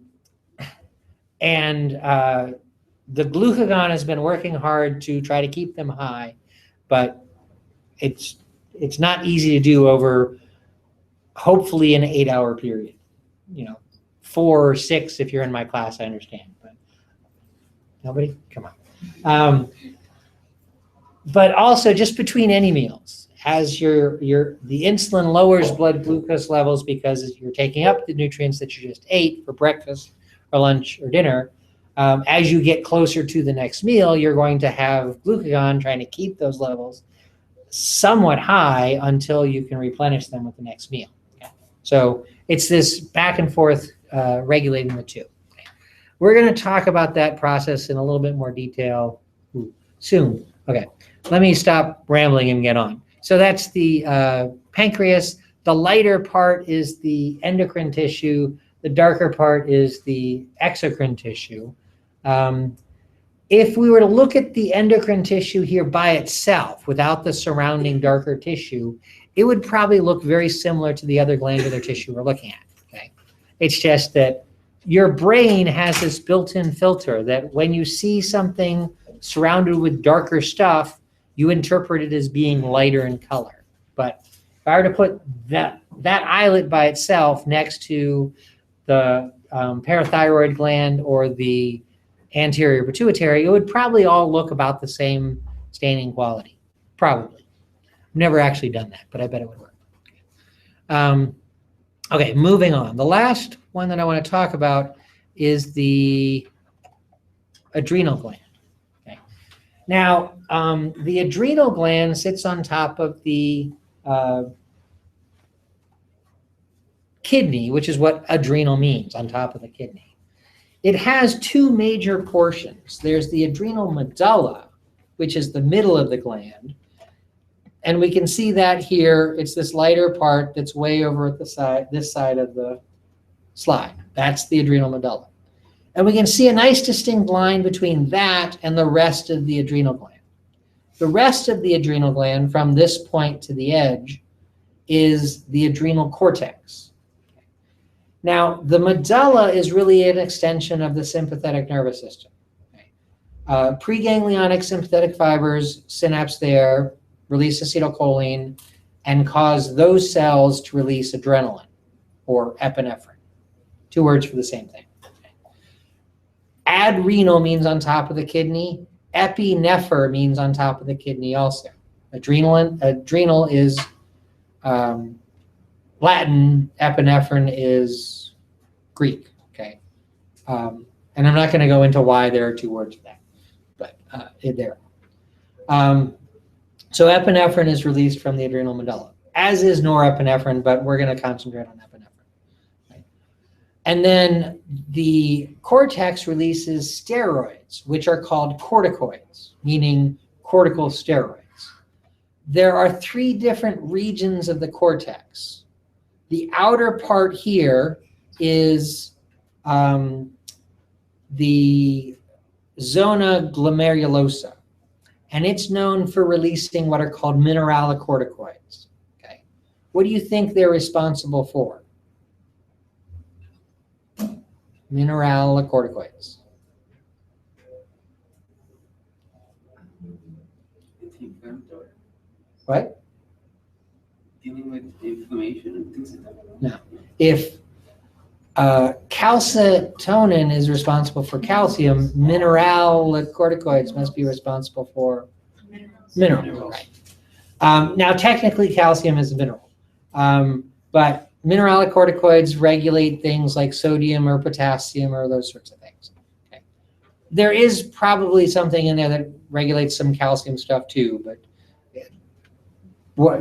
glucagon has been working hard to try to keep them high, but it's not easy to do over hopefully an 8-hour period. 4 or 6 if you're in my class, I understand, but nobody? Come on. But also just between any meals, as the insulin lowers blood glucose levels because you're taking up the nutrients that you just ate for breakfast or lunch or dinner. As you get closer to the next meal, you're going to have glucagon trying to keep those levels somewhat high until you can replenish them with the next meal. Okay. So it's this back and forth regulating the two. Okay. We're going to talk about that process in a little bit more detail soon. Okay, let me stop rambling and get on. So that's the pancreas. The lighter part is the endocrine tissue. The darker part is the exocrine tissue. If we were to look at the endocrine tissue here by itself, without the surrounding darker tissue, it would probably look very similar to the other glandular tissue we're looking at. Okay, it's just that your brain has this built-in filter that when you see something surrounded with darker stuff, you interpret it as being lighter in color. But if I were to put that islet by itself next to the parathyroid gland or the anterior pituitary, it would probably all look about the same staining quality. Probably. I've never actually done that, but I bet it would work. Okay, moving on. The last one that I want to talk about is the adrenal gland. Okay. Now, the adrenal gland sits on top of the kidney, which is what adrenal means, on top of the kidney. It has 2 major portions. There's the adrenal medulla, which is the middle of the gland. And we can see that here. It's this lighter part that's way over at the side, this side of the slide. That's the adrenal medulla. And we can see a nice distinct line between that and the rest of the adrenal gland. The rest of the adrenal gland from this point to the edge is the adrenal cortex. Now, the medulla is really an extension of the sympathetic nervous system. Preganglionic sympathetic fibers synapse there, release acetylcholine, and cause those cells to release adrenaline or epinephrine. 2 words for the same thing. Adrenal means on top of the kidney. Epinephr means on top of the kidney also. Adrenal is Latin. Epinephrine is Greek. Okay, and I'm not going to go into why there are 2 words for that, but there. So epinephrine is released from the adrenal medulla, as is norepinephrine, but we're going to concentrate on epinephrine. And then the cortex releases steroids, which are called corticoids, meaning cortical steroids. There are 3 different regions of the cortex. The outer part here is the zona glomerulosa, and it's known for releasing what are called mineralocorticoids. Okay, what do you think they're responsible for? Mineralocorticoids. Inflammatory. What? Dealing with inflammation and things like that. No. If calcitonin is responsible for calcium, mineralocorticoids must be responsible for minerals. Right. Now, technically, calcium is a mineral, but mineralocorticoids regulate things like sodium or potassium or those sorts of things. Okay. There is probably something in there that regulates some calcium stuff too, but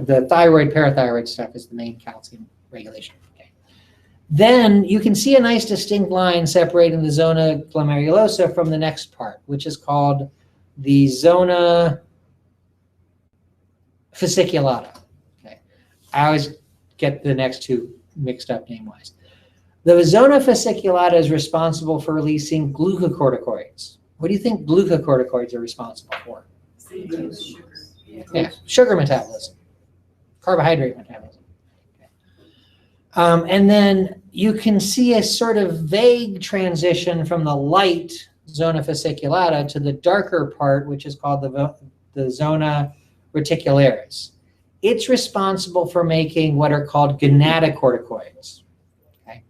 the thyroid, parathyroid stuff is the main calcium regulation. Okay. Then you can see a nice distinct line separating the zona glomerulosa from the next part, which is called the zona fasciculata. Okay. I always get the next 2 mixed up name-wise. The zona fasciculata is responsible for releasing glucocorticoids. What do you think glucocorticoids are responsible for? Yeah, sugar metabolism, carbohydrate metabolism. Okay. And then you can see a sort of vague transition from the light zona fasciculata to the darker part, which is called the zona reticularis. It's responsible for making what are called gonatocorticoids. Okay.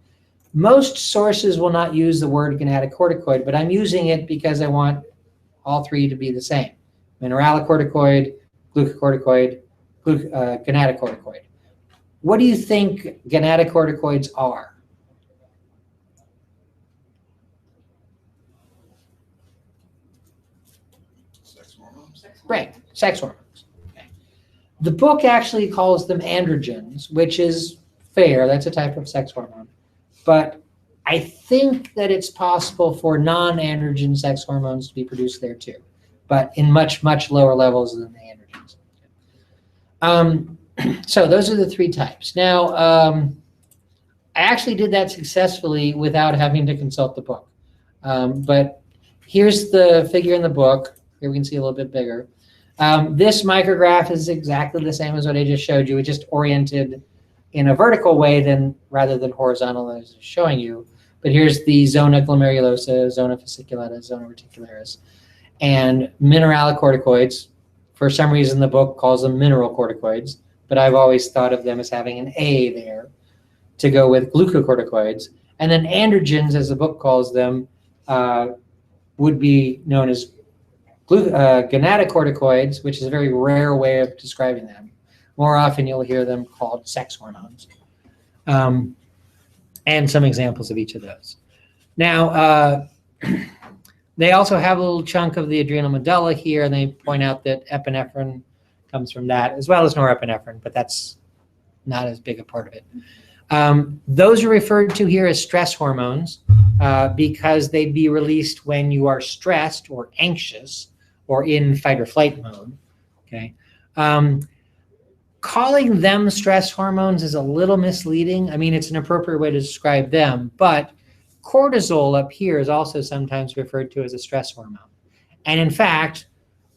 Most sources will not use the word gonatocorticoid, but I'm using it because I want all 3 to be the same. Mineralocorticoid, glucocorticoid, gonatocorticoid. What do you think gonatocorticoids are? Sex hormones. Right, sex hormones. The book actually calls them androgens, which is fair. That's a type of sex hormone. But I think that it's possible for non-androgen sex hormones to be produced there too, but in much, much lower levels than the androgens. So those are the 3 types. Now, I actually did that successfully without having to consult the book. But here's the figure in the book. Here we can see a little bit bigger. This micrograph is exactly the same as what I just showed you. It's just oriented in a vertical way rather than horizontal as it's showing you. But here's the zona glomerulosa, zona fasciculata, zona reticularis, and mineralocorticoids. For some reason, the book calls them mineral corticoids, but I've always thought of them as having an A there to go with glucocorticoids. And then androgens, as the book calls them, would be known as gonatocorticoids, which is a very rare way of describing them. More often you'll hear them called sex hormones. And some examples of each of those. Now, they also have a little chunk of the adrenal medulla here, and they point out that epinephrine comes from that, as well as norepinephrine, but that's not as big a part of it. Those are referred to here as stress hormones because they'd be released when you are stressed or anxious or in fight or flight mode. Okay. Calling them stress hormones is a little misleading. I mean, it's an appropriate way to describe them, but cortisol up here is also sometimes referred to as a stress hormone. And in fact,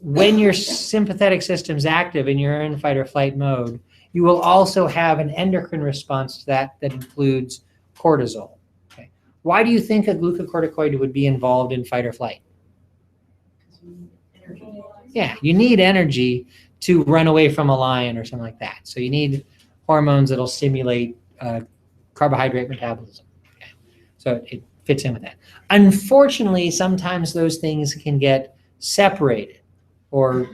when your sympathetic system's active and you're in fight or flight mode, you will also have an endocrine response to that that includes cortisol. Okay. Why do you think a glucocorticoid would be involved in fight or flight? Energy. Yeah, you need energy to run away from a lion or something like that. So you need hormones that'll stimulate carbohydrate metabolism. Okay. So it fits in with that. Unfortunately, sometimes those things can get separated or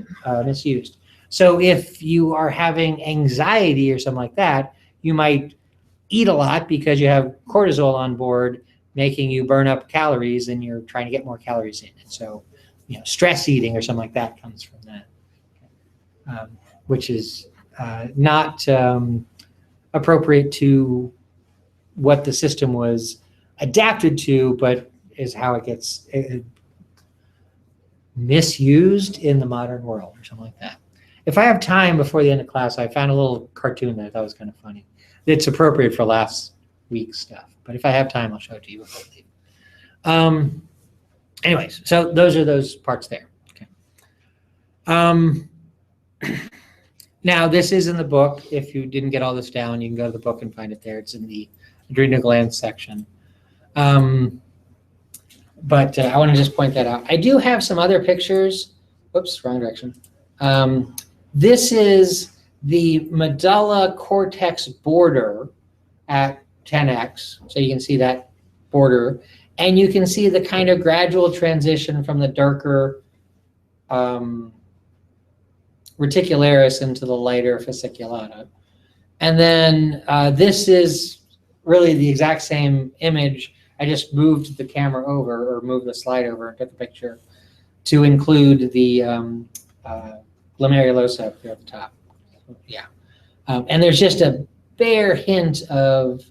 misused. So if you are having anxiety or something like that, you might eat a lot because you have cortisol on board, making you burn up calories, and you're trying to get more calories in. And so, stress eating or something like that comes from that, which is not appropriate to what the system was adapted to, but is how it gets misused in the modern world or something like that. If I have time before the end of class, I found a little cartoon that I thought was kind of funny. It's appropriate for last week's stuff, but if I have time, I'll show it to you before we leave. Anyways, so those are those parts there. Okay. Now, this is in the book. If you didn't get all this down, you can go to the book and find it there. It's in the adrenal gland section. But I want to just point that out. I do have some other pictures. Whoops, wrong direction. This is the medulla cortex border at 10x. So you can see that border. And you can see the kind of gradual transition from the darker reticularis into the lighter fasciculata. And then this is really the exact same image. I just moved the camera over, or moved the slide over and took the picture to include the glomerulosa up here at the top. Yeah. And there's just a bare hint of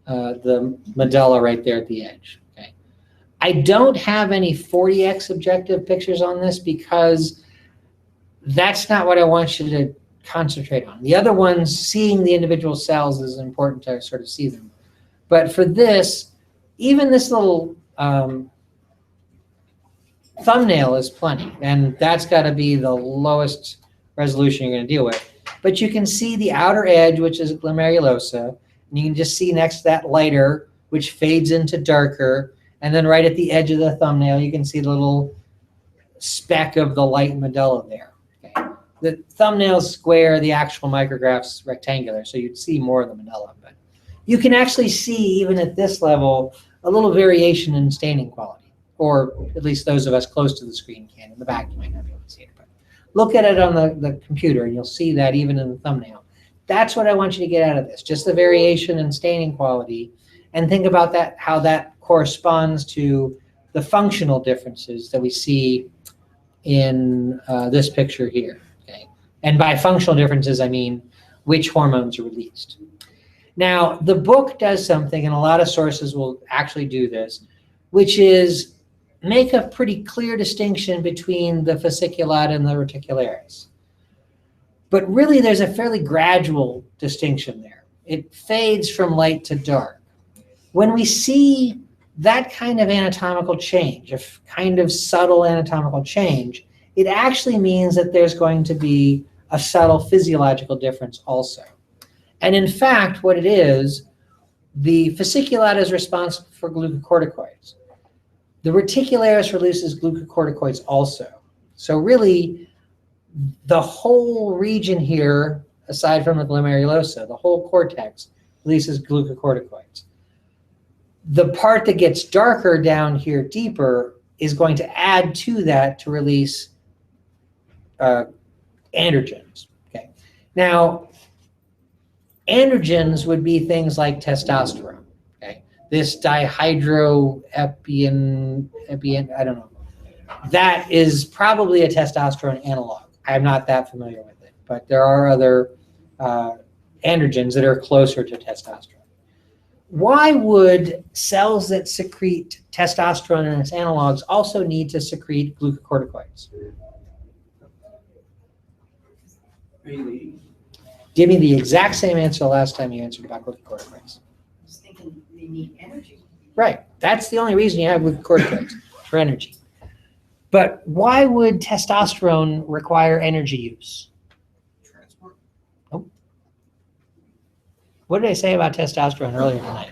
the medulla right there at the edge. Okay. I don't have any 40x objective pictures on this because that's not what I want you to concentrate on. The other ones, seeing the individual cells is important to sort of see them. But for this, even this little thumbnail is plenty, and that's got to be the lowest resolution you're going to deal with. But you can see the outer edge, which is glomerulosa, and you can just see next to that lighter, which fades into darker, and then right at the edge of the thumbnail, you can see the little speck of the light medulla there. Okay. The thumbnail's square, the actual micrograph's rectangular, so you'd see more of the medulla. But you can actually see, even at this level, a little variation in staining quality, or at least those of us close to the screen can. In the back, you might not be able to see it. But look at it on the computer, and you'll see that even in the thumbnail. That's what I want you to get out of this, just the variation in staining quality, and think about that, how that corresponds to the functional differences that we see in this picture here. Okay? And by functional differences, I mean which hormones are released. Now, the book does something, and a lot of sources will actually do this, which is make a pretty clear distinction between the fasciculata and the reticularis. But really, there's a fairly gradual distinction there. It fades from light to dark. When we see that kind of anatomical change, a kind of subtle anatomical change, it actually means that there's going to be a subtle physiological difference also. And in fact, what it is, the fasciculata is responsible for glucocorticoids. The reticularis releases glucocorticoids also. So really, the whole region here, aside from the glomerulosa, the whole cortex releases glucocorticoids. The part that gets darker down here deeper is going to add to that to release androgens. Okay. Now, androgens would be things like testosterone. Okay. This dihydroepion, I don't know. That is probably a testosterone analog. I'm not that familiar with it, but there are other androgens that are closer to testosterone. Why would cells that secrete testosterone and its analogs also need to secrete glucocorticoids? Really? Give me the exact same answer the last time you answered about glucocorticoids. I was thinking they need energy. Right. That's the only reason you have glucocorticoids, for energy. But why would testosterone require energy use? Transport. What did I say about testosterone earlier tonight?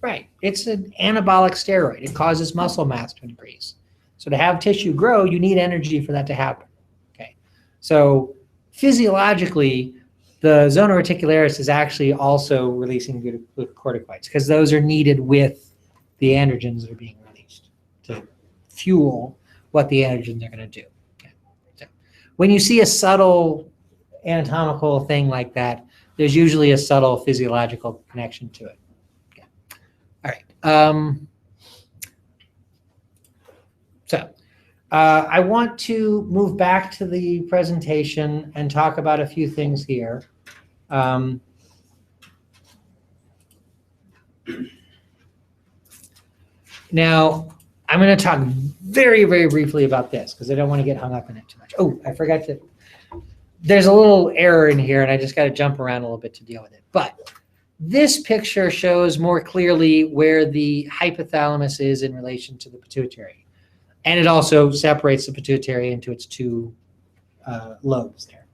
Right. It's an anabolic steroid. It causes muscle mass to increase. So to have tissue grow, you need energy for that to happen. Okay. So physiologically, the zona reticularis is actually also releasing glucocorticoids because those are needed with the androgens that are being released to fuel what the androgens are going to do. Okay. So when you see a subtle anatomical thing like that, there's usually a subtle physiological connection to it. All right. I want to move back to the presentation and talk about a few things here. Now, I'm going to talk very, very briefly about this because I don't want to get hung up in it too much. Oh, I forgot to. There's a little error in here, and I just got to jump around a little bit to deal with it. But this picture shows more clearly where the hypothalamus is in relation to the pituitary. And it also separates the pituitary into its two lobes there.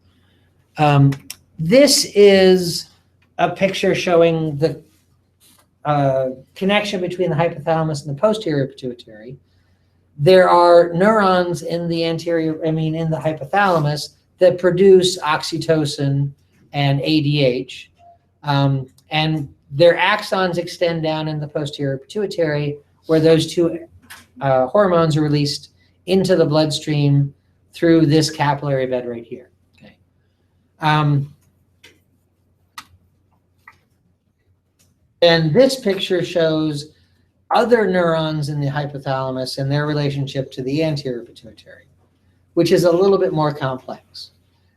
This is a picture showing the connection between the hypothalamus and the posterior pituitary. There are neurons in the in the hypothalamus that produce oxytocin and ADH. And their axons extend down in the posterior pituitary where those two hormones are released into the bloodstream through this capillary bed right here. Okay. And this picture shows other neurons in the hypothalamus and their relationship to the anterior pituitary, which is a little bit more complex.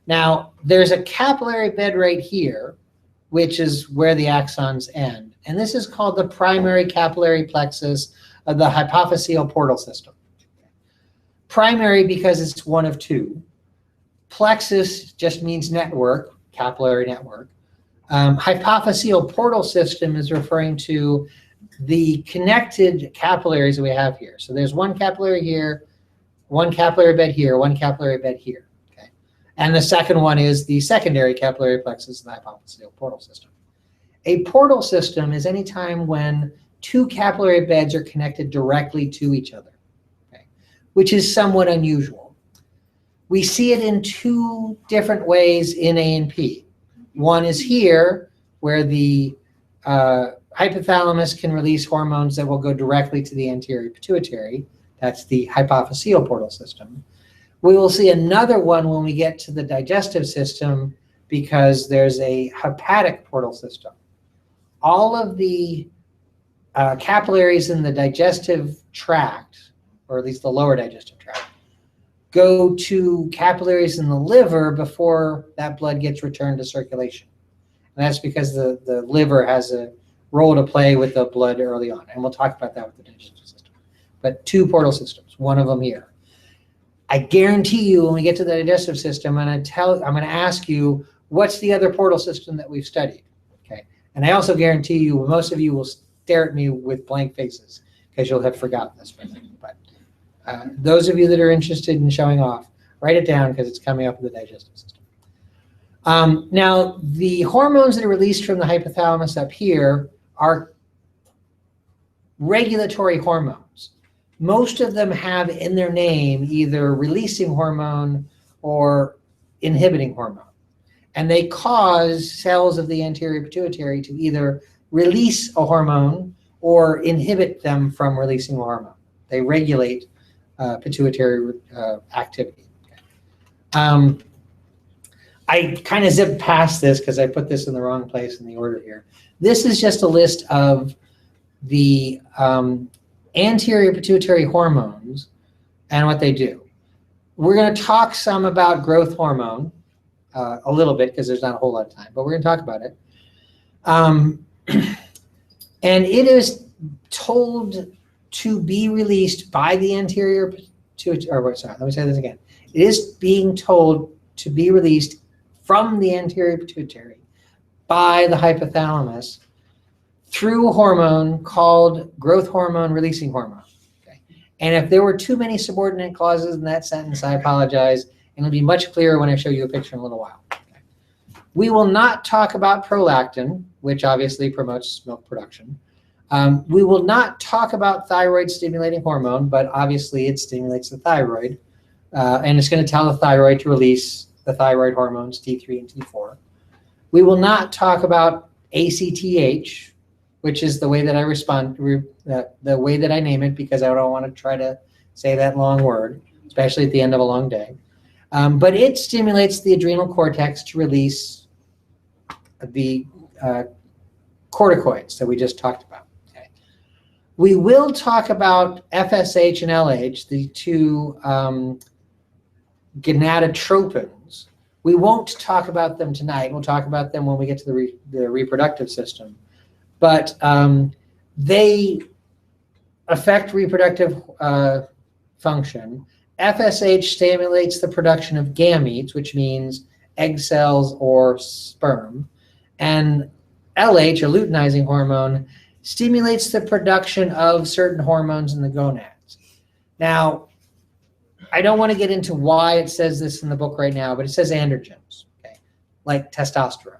Now, there's a capillary bed right here, which is where the axons end. And this is called the primary capillary plexus of the hypophyseal portal system. Primary because it's one of two. Plexus just means network, capillary network. Hypophyseal portal system is referring to the connected capillaries that we have here. So there's one capillary here, one capillary bed here, one capillary bed here. Okay? And the second one is the secondary capillary plexus of the hypophyseal portal system. A portal system is any time when two capillary beds are connected directly to each other, okay? Which is somewhat unusual. We see it in two different ways in A and P. One is here, where the hypothalamus can release hormones that will go directly to the anterior pituitary. That's the hypophyseal portal system. We will see another one when we get to the digestive system because there's a hepatic portal system. All of the capillaries in the digestive tract, or at least the lower digestive tract, go to capillaries in the liver before that blood gets returned to circulation. And that's because the liver has a role to play with the blood early on. And we'll talk about that with the digestive system. But two portal systems, one of them here. I guarantee you when we get to the digestive system, I'm going to ask you, what's the other portal system that we've studied? Okay. And I also guarantee you, most of you will stare at me with blank faces because you'll have forgotten this by then. But those of you that are interested in showing off, write it down because it's coming up in the digestive system. Now, the hormones that are released from the hypothalamus up here are regulatory hormones. Most of them have in their name either releasing hormone or inhibiting hormone. And they cause cells of the anterior pituitary to either release a hormone or inhibit them from releasing a hormone. They regulate pituitary activity. I kind of zipped past this because I put this in the wrong place in the order here. This is just a list of the anterior pituitary hormones and what they do. We're going to talk some about growth hormone, a little bit because there's not a whole lot of time, but we're going to talk about it. And it is told to be released by the anterior pituitary, let me say this again. It is being told to be released from the anterior pituitary by the hypothalamus through a hormone called growth hormone releasing hormone. Okay? And if there were too many subordinate clauses in that sentence, I apologize. And it'll be much clearer when I show you a picture in a little while. Okay? We will not talk about prolactin, which obviously promotes milk production. We will not talk about thyroid stimulating hormone, but obviously it stimulates the thyroid. And it's going to tell the thyroid to release the thyroid hormones, T3 and T4. We will not talk about ACTH, which is the way that I respond, the way that I name it, because I don't want to try to say that long word, especially at the end of a long day. But it stimulates the adrenal cortex to release the corticoids that we just talked about. Okay. We will talk about FSH and LH, the two gonadotropins. We won't talk about them tonight. We'll talk about them when we get to the reproductive system. But they affect reproductive function. FSH stimulates the production of gametes, which means egg cells or sperm. And LH, a luteinizing hormone, stimulates the production of certain hormones in the gonads. Now, I don't want to get into why it says this in the book right now, but it says androgens, okay, like testosterone.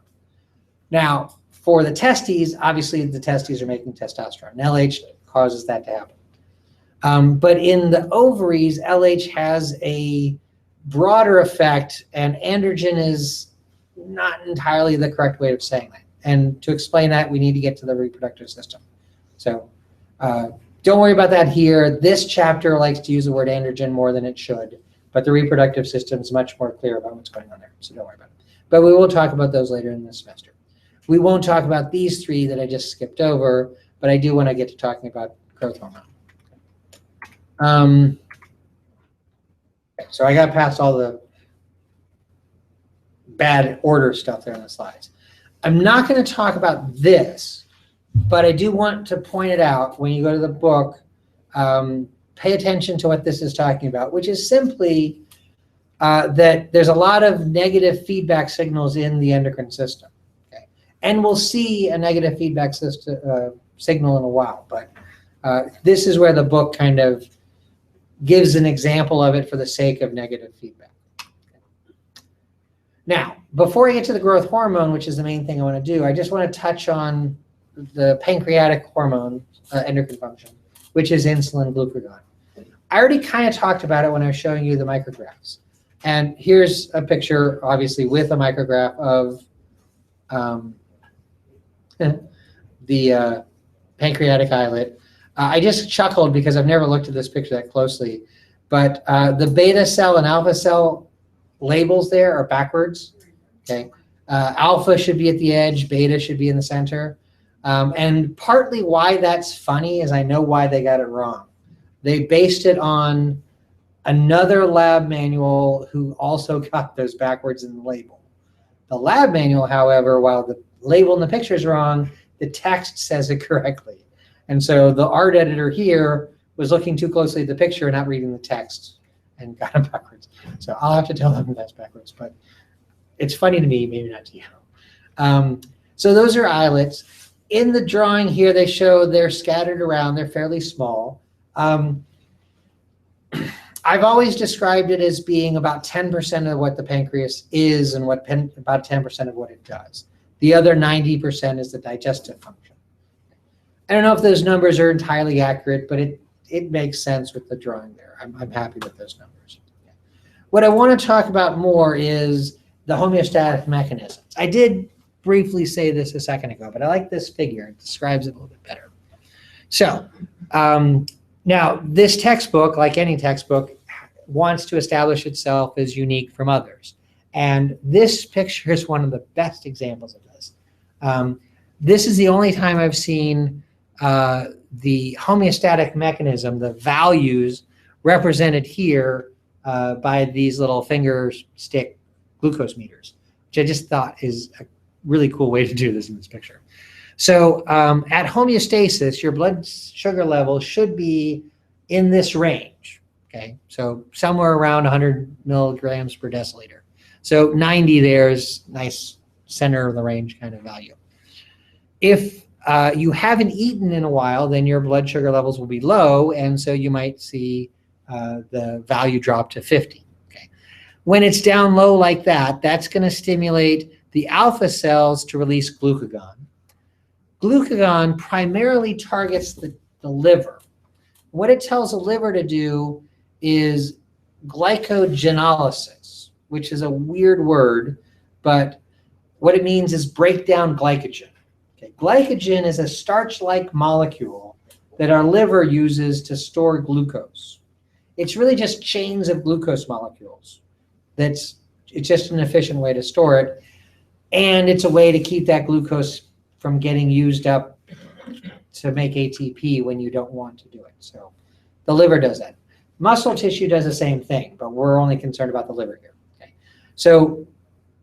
Now, for the testes, obviously the testes are making testosterone. And LH causes that to happen. But in the ovaries, LH has a broader effect, and androgen is not entirely the correct way of saying that. And to explain that, we need to get to the reproductive system. So don't worry about that here. This chapter likes to use the word androgen more than it should, but the reproductive system is much more clear about what's going on there, so don't worry about it. But we will talk about those later in the semester. We won't talk about these three that I just skipped over, but I do want to get to talking about growth hormone. So I got past all the bad order stuff there on the slides. I'm not going to talk about this, but I do want to point it out when you go to the book. Pay attention to what this is talking about, which is simply that there's a lot of negative feedback signals in the endocrine system. Okay? And we'll see a negative feedback signal in a while, but this is where the book kind of gives an example of it for the sake of negative feedback. Now, before I get to the growth hormone, which is the main thing I want to do, I just want to touch on the pancreatic hormone endocrine function, which is insulin glucagon. I already kind of talked about it when I was showing you the micrographs. And here's a picture, obviously, with a micrograph of the pancreatic islet. I just chuckled because I've never looked at this picture that closely. But the beta cell and alpha cell labels there are backwards. Okay, alpha should be at the edge, beta should be in the center. And partly why that's funny is I know why they got it wrong. They based it on another lab manual who also got those backwards in the label. The lab manual, however, while the label in the picture is wrong, the text says it correctly. And so the art editor here was looking too closely at the picture and not reading the text and got it backwards. So I'll have to tell them that's backwards, but it's funny to me, maybe not to you. So those are islets. In the drawing here, they show they're scattered around. They're fairly small. I've always described it as being about 10% of what the pancreas is and about 10% of what it does. The other 90% is the digestive function. I don't know if those numbers are entirely accurate, but it makes sense with the drawing there. I'm happy with those numbers. What I want to talk about more is the homeostatic mechanisms. I did briefly say this a second ago, but I like this figure. It describes it a little bit better. So now this textbook, like any textbook, wants to establish itself as unique from others. And this picture is one of the best examples of this. This is the only time I've seen the homeostatic mechanism, the values represented here by these little finger stick glucose meters, which I just thought is a really cool way to do this in this picture. So at homeostasis, your blood sugar level should be in this range, okay? So somewhere around 100 milligrams per deciliter. So 90 there is nice center of the range kind of value. If you haven't eaten in a while, then your blood sugar levels will be low, and so you might see the value drop to 50. Okay. When it's down low like that, that's going to stimulate the alpha cells to release glucagon. Glucagon primarily targets the liver. What it tells the liver to do is glycogenolysis, which is a weird word, but what it means is break down glycogen. Okay. Glycogen is a starch-like molecule that our liver uses to store glucose. It's really just chains of glucose molecules. It's just an efficient way to store it, and it's a way to keep that glucose from getting used up to make ATP when you don't want to do it. So the liver does that. Muscle tissue does the same thing, but we're only concerned about the liver here. Okay. So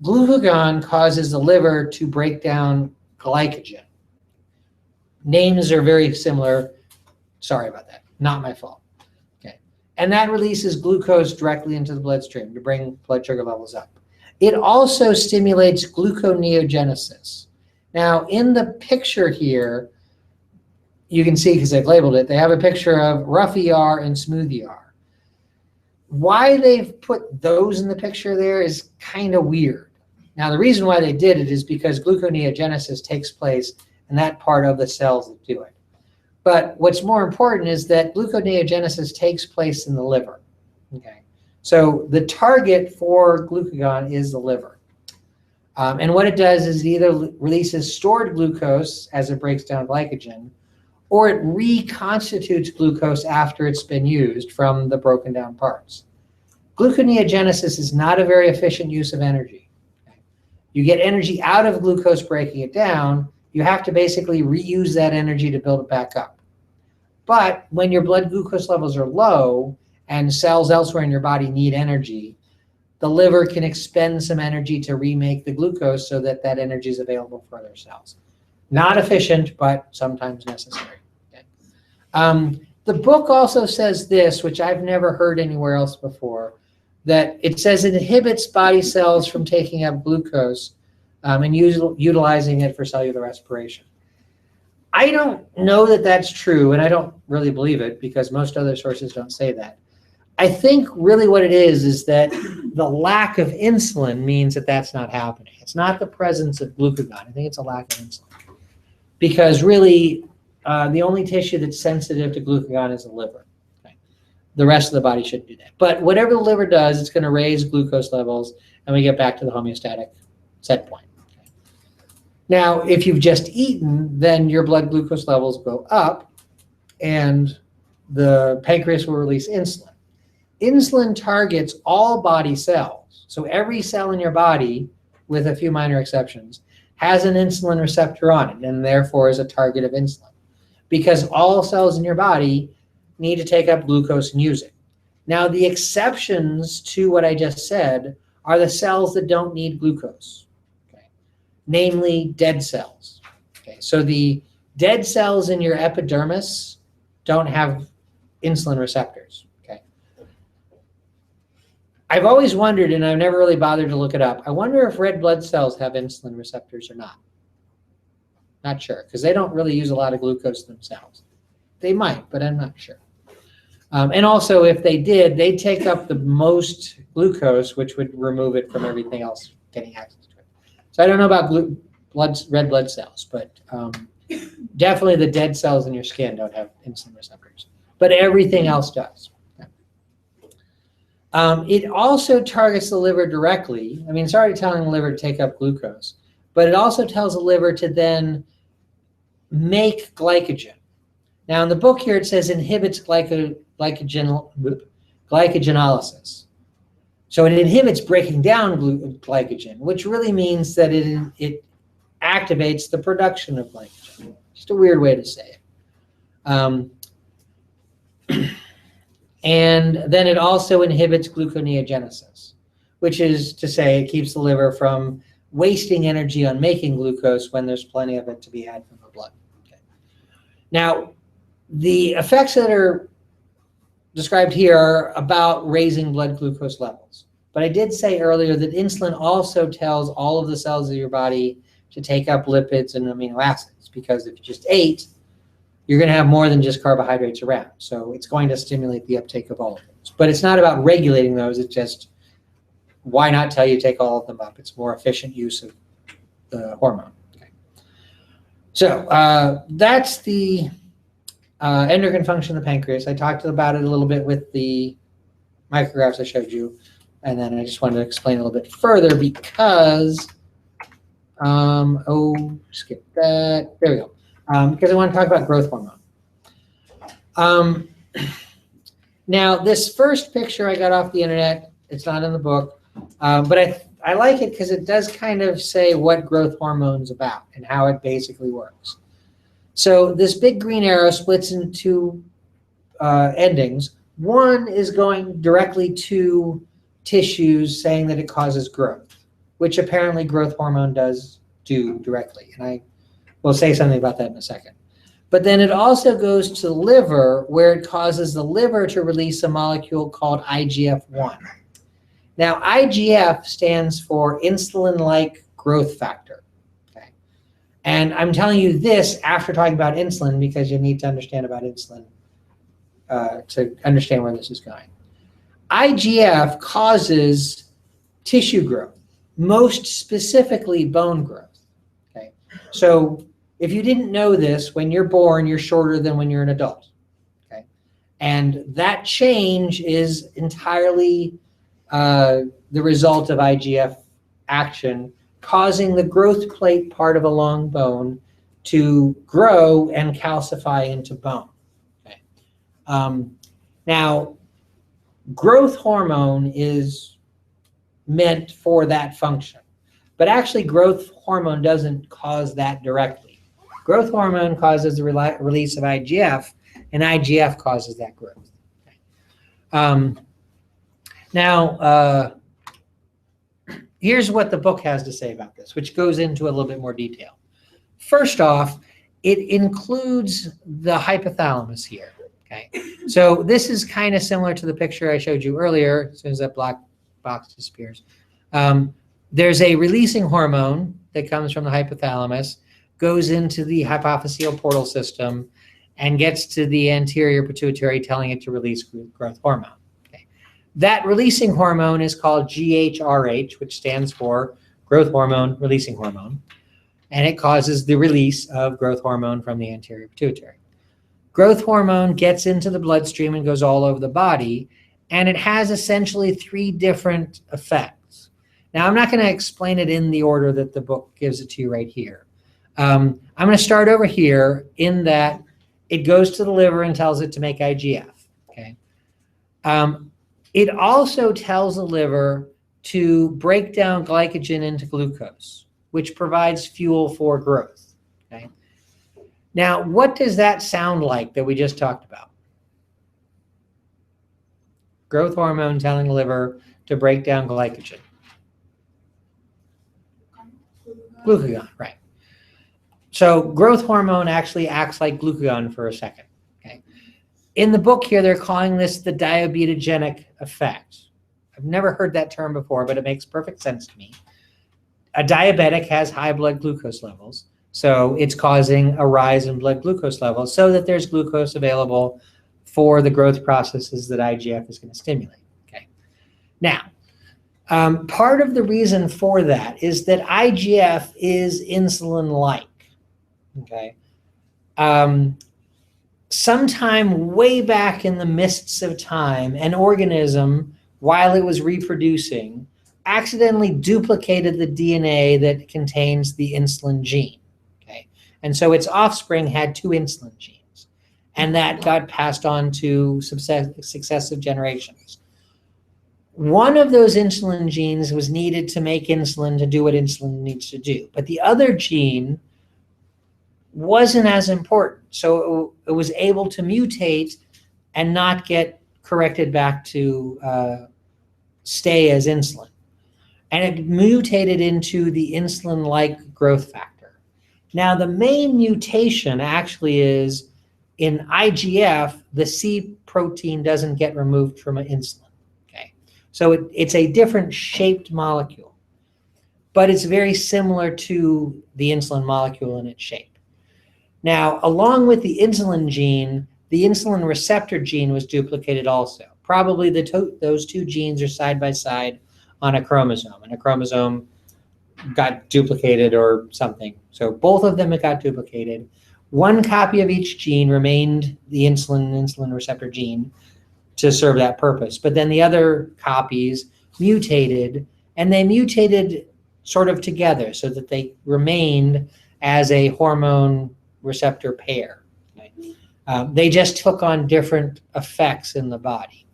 glucagon causes the liver to break down glycogen. Names are very similar. Sorry about that. Not my fault. Okay. And that releases glucose directly into the bloodstream to bring blood sugar levels up. It also stimulates gluconeogenesis. Now, in the picture here, you can see, because they've labeled it, they have a picture of rough ER and smooth ER. Why they've put those in the picture there is kind of weird. Now, the reason why they did it is because gluconeogenesis takes place in that part of the cells that do it. But what's more important is that gluconeogenesis takes place in the liver. Okay, so the target for glucagon is the liver. And what it does is it either releases stored glucose as it breaks down glycogen, or it reconstitutes glucose after it's been used from the broken down parts. Gluconeogenesis is not a very efficient use of energy. Okay? You get energy out of glucose breaking it down, you have to basically reuse that energy to build it back up. But when your blood glucose levels are low and cells elsewhere in your body need energy, the liver can expend some energy to remake the glucose so that that energy is available for other cells. Not efficient, but sometimes necessary. Okay. The book also says this, which I've never heard anywhere else before, that it says it inhibits body cells from taking up glucose and utilizing it for cellular respiration. I don't know that that's true, and I don't really believe it because most other sources don't say that. I think really what it is that the lack of insulin means that that's not happening. It's not the presence of glucagon. I think it's a lack of insulin. Because really, the only tissue that's sensitive to glucagon is the liver. Okay? The rest of the body shouldn't do that. But whatever the liver does, it's going to raise glucose levels, and we get back to the homeostatic set point. Okay? Now, if you've just eaten, then your blood glucose levels go up, and the pancreas will release insulin. Insulin targets all body cells. So every cell in your body, with a few minor exceptions, has an insulin receptor on it and therefore is a target of insulin. Because all cells in your body need to take up glucose and use it. Now, the exceptions to what I just said are the cells that don't need glucose, okay? Namely dead cells. Okay? So the dead cells in your epidermis don't have insulin receptors. I've always wondered, and I've never really bothered to look it up, I wonder if red blood cells have insulin receptors or not. Not sure, because they don't really use a lot of glucose themselves. They might, but I'm not sure. And also, if they did, they'd take up the most glucose, which would remove it from everything else getting access to it. So I don't know about red blood cells, but definitely the dead cells in your skin don't have insulin receptors. But everything else does. It also targets the liver directly. I mean, it's already telling the liver to take up glucose, but it also tells the liver to then make glycogen. Now, in the book here, it says inhibits glycogenolysis. So it inhibits breaking down glycogen, which really means that it activates the production of glycogen. Just a weird way to say it. And then it also inhibits gluconeogenesis, which is to say it keeps the liver from wasting energy on making glucose when there's plenty of it to be had from the blood. Okay. Now, the effects that are described here are about raising blood glucose levels. But I did say earlier that insulin also tells all of the cells of your body to take up lipids and amino acids, because if you just ate, you're going to have more than just carbohydrates around. So it's going to stimulate the uptake of all of those. But it's not about regulating those. It's just, why not tell you to take all of them up? It's more efficient use of the hormone. Okay. So that's the endocrine function of the pancreas. I talked about it a little bit with the micrographs I showed you. And then I just wanted to explain a little bit further because, skip that. There we go. Because I want to talk about growth hormone. Now, this first picture I got off the internet, it's not in the book, but I like it because it does kind of say what growth hormone's about and how it basically works. So this big green arrow splits into two endings. One is going directly to tissues, saying that it causes growth, which apparently growth hormone does do directly. And I will say something about that in a second. But then it also goes to the liver, where it causes the liver to release a molecule called IGF-1. Now, IGF stands for insulin-like growth factor. Okay? And I'm telling you this after talking about insulin, because you need to understand about insulin to understand where this is going. IGF causes tissue growth, most specifically bone growth. Okay, so if you didn't know this, when you're born, you're shorter than when you're an adult. Okay, and that change is entirely the result of IGF action, causing the growth plate part of a long bone to grow and calcify into bone. Okay, now, growth hormone is meant for that function, but actually growth hormone doesn't cause that directly. Growth hormone causes the release of IGF, and IGF causes that growth. Now, here's what the book has to say about this, which goes into a little bit more detail. First off, it includes the hypothalamus here. Okay, so this is kind of similar to the picture I showed you earlier. As soon as that black box disappears, there's a releasing hormone that comes from the hypothalamus, goes into the hypophyseal portal system, and gets to the anterior pituitary, telling it to release growth hormone. Okay, that releasing hormone is called GHRH, which stands for growth hormone releasing hormone, and it causes the release of growth hormone from the anterior pituitary. Growth hormone gets into the bloodstream and goes all over the body, and it has essentially three different effects. Now, I'm not going to explain it in the order that the book gives it to you right here. I'm going to start over here in that it goes to the liver and tells it to make IGF. Okay. It also tells the liver to break down glycogen into glucose, which provides fuel for growth. Okay. Now, what does that sound like that we just talked about? Growth hormone telling the liver to break down glycogen. Glucagon, right. So growth hormone actually acts like glucagon for a second. Okay. In the book here, they're calling this the diabetogenic effect. I've never heard that term before, but it makes perfect sense to me. A diabetic has high blood glucose levels, so it's causing a rise in blood glucose levels so that there's glucose available for the growth processes that IGF is going to stimulate. Okay. Now, part of the reason for that is that IGF is insulin-like. Okay. Sometime way back in the mists of time, an organism, while it was reproducing, accidentally duplicated the DNA that contains the insulin gene. Okay. And so its offspring had two insulin genes, and that got passed on to successive generations. One of those insulin genes was needed to make insulin to do what insulin needs to do, but the other gene wasn't as important. So it was able to mutate and not get corrected back to stay as insulin. And it mutated into the insulin-like growth factor. Now, the main mutation actually is in IGF, the C protein doesn't get removed from insulin. Okay, so it's a different shaped molecule. but it's very similar to the insulin molecule in its shape. Now, along with the insulin gene, the insulin receptor gene was duplicated also. Probably those two genes are side by side on a chromosome, and a chromosome got duplicated or something. So both of them got duplicated. One copy of each gene remained the insulin receptor gene to serve that purpose. But then the other copies mutated, and they mutated sort of together so that they remained as a hormone receptor pair. Okay? They just took on different effects in the body.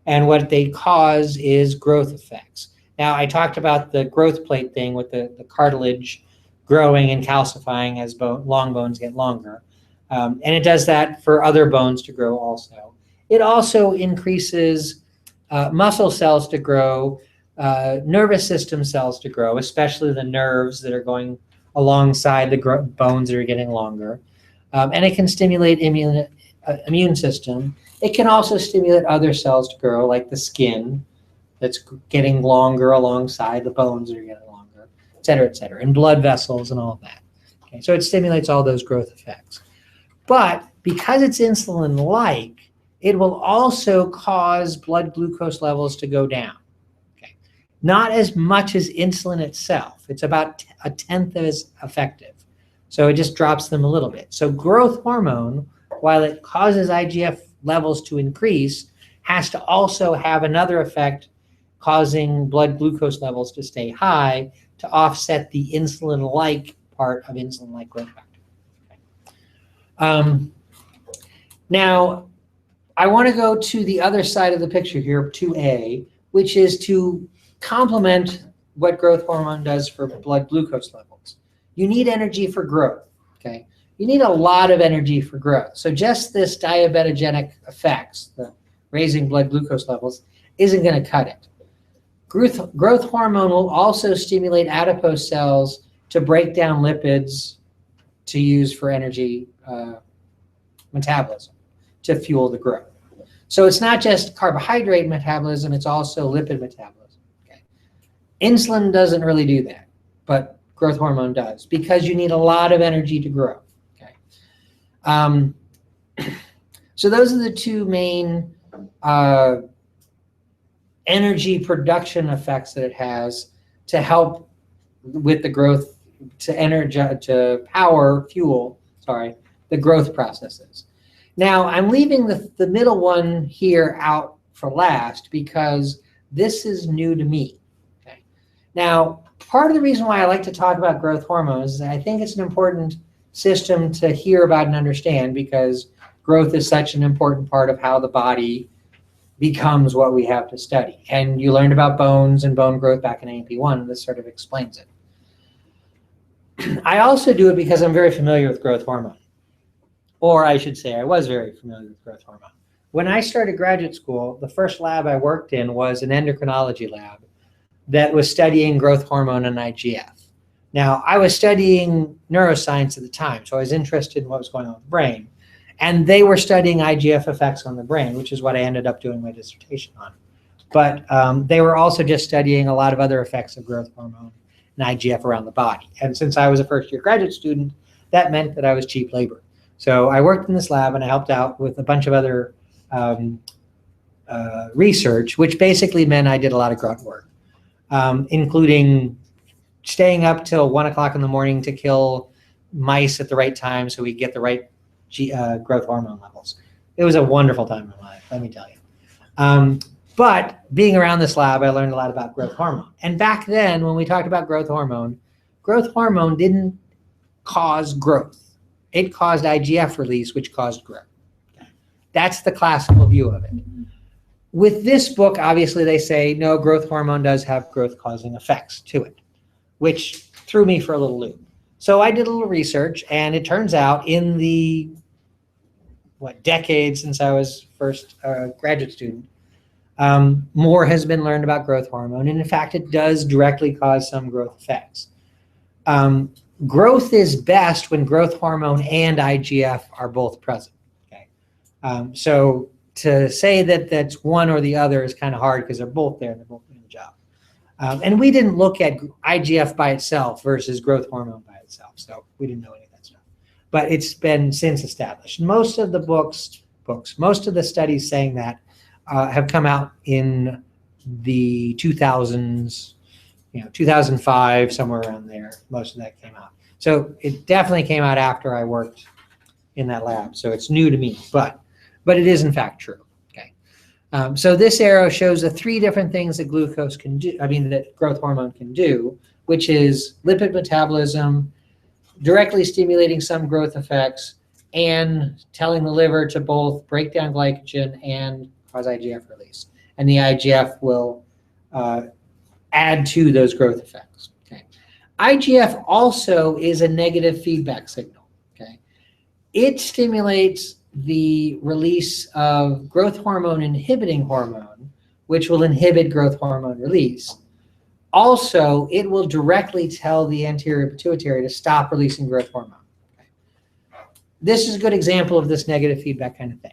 And what they cause is growth effects. Now, I talked about the growth plate thing with the cartilage growing and calcifying as long bones get longer. And it does that for other bones to grow also. It also increases muscle cells to grow, nervous system cells to grow, especially the nerves that are going alongside the bones that are getting longer. And it can stimulate immune system. It can also stimulate other cells to grow, like the skin that's getting longer alongside the bones that are getting longer, et cetera, and blood vessels and all of that. Okay, so it stimulates all those growth effects. But because it's insulin-like, it will also cause blood glucose levels to go down. Okay, not as much as insulin itself. It's about 1/10 as effective. So it just drops them a little bit. So growth hormone, while it causes IGF levels to increase, has to also have another effect causing blood glucose levels to stay high to offset the insulin-like part of insulin-like growth factor. Now, I want to go to the other side of the picture here, 2A, which is to complement what growth hormone does for blood glucose levels. You need energy for growth, okay? You need a lot of energy for growth. So just this diabetogenic effects, the raising blood glucose levels, isn't going to cut it. Growth hormone will also stimulate adipose cells to break down lipids to use for energy metabolism to fuel the growth. So it's not just carbohydrate metabolism, it's also lipid metabolism. Okay. Insulin doesn't really do that, but growth hormone does, because you need a lot of energy to grow. Okay. So those are the two main energy production effects that it has to help with the growth, to fuel the growth processes. Now, I'm leaving the middle one here out for last because this is new to me. Okay. Now, part of the reason why I like to talk about growth hormones is I think it's an important system to hear about and understand, because growth is such an important part of how the body becomes what we have to study. And you learned about bones and bone growth back in AP1, and this sort of explains it. I also do it because I'm very familiar with growth hormone. Or I should say I was very familiar with growth hormone. When I started graduate school, the first lab I worked in was an endocrinology lab that was studying growth hormone and IGF. Now, I was studying neuroscience at the time, so I was interested in what was going on with the brain. And they were studying IGF effects on the brain, which is what I ended up doing my dissertation on. But they were also just studying a lot of other effects of growth hormone and IGF around the body. And since I was a first-year graduate student, that meant that I was cheap labor. So I worked in this lab and I helped out with a bunch of other research, which basically meant I did a lot of grunt work, including staying up till 1 o'clock in the morning to kill mice at the right time so we get the right growth hormone levels. It was a wonderful time in my life, let me tell you. But being around this lab, I learned a lot about growth hormone. And back then, when we talked about growth hormone didn't cause growth. It caused IGF release, which caused growth. That's the classical view of it. With this book, obviously they say, no, growth hormone does have growth-causing effects to it, which threw me for a little loop. So I did a little research, and it turns out in the, decades since I was first graduate student, more has been learned about growth hormone, and in fact, it does directly cause some growth effects. Growth is best when growth hormone and IGF are both present. Okay, so to say that that's one or the other is kind of hard because they're both there, they're both doing the job. And we didn't look at IGF by itself versus growth hormone by itself, so we didn't know any of that stuff. But it's been since established. Most of the most of the studies saying that have come out in the 2000s, 2005, somewhere around there. Most of that came out. So it definitely came out after I worked in that lab. So it's new to me, but it is in fact true. Okay. So this arrow shows the 3 different things that glucose can do. That growth hormone can do, which is lipid metabolism, directly stimulating some growth effects, and telling the liver to both break down glycogen and cause IGF release. And the IGF will add to those growth effects. Okay. IGF also is a negative feedback signal. Okay. It stimulates the release of growth hormone inhibiting hormone, which will inhibit growth hormone release. Also, it will directly tell the anterior pituitary to stop releasing growth hormone. Okay. This is a good example of this negative feedback kind of thing.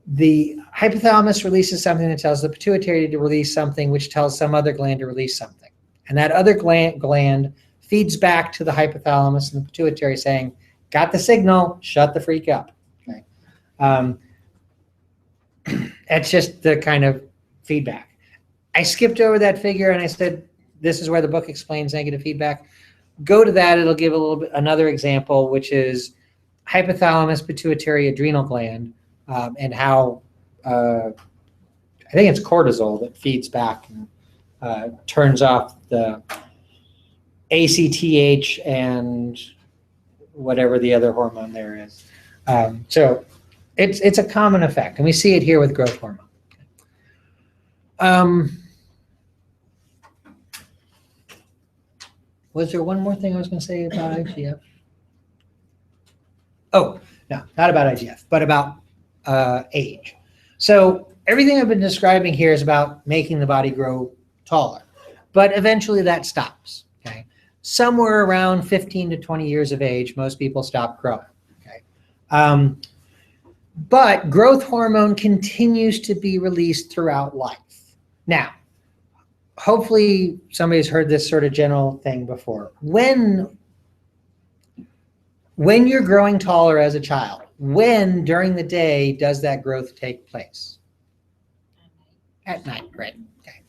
The hypothalamus releases something that tells the pituitary to release something, which tells some other gland to release something. And that other gland feeds back to the hypothalamus and the pituitary saying, got the signal, shut the freak up. Okay. That's just the kind of feedback. I skipped over that figure and I said, this is where the book explains negative feedback. Go to that, it'll give a little bit another example, which is hypothalamus, pituitary, adrenal gland. And how I think it's cortisol that feeds back and turns off the ACTH and whatever the other hormone there is. So it's a common effect, and we see it here with growth hormone. Was there one more thing I was going to say about IGF? Oh, no, not about IGF, but about age. So everything I've been describing here is about making the body grow taller, but eventually that stops. Okay, somewhere around 15 to 20 years of age, most people stop growing. Okay, but growth hormone continues to be released throughout life. Now, hopefully somebody's heard this sort of general thing before. When you're growing taller as a child, when during the day does that growth take place? At night, right? Okay.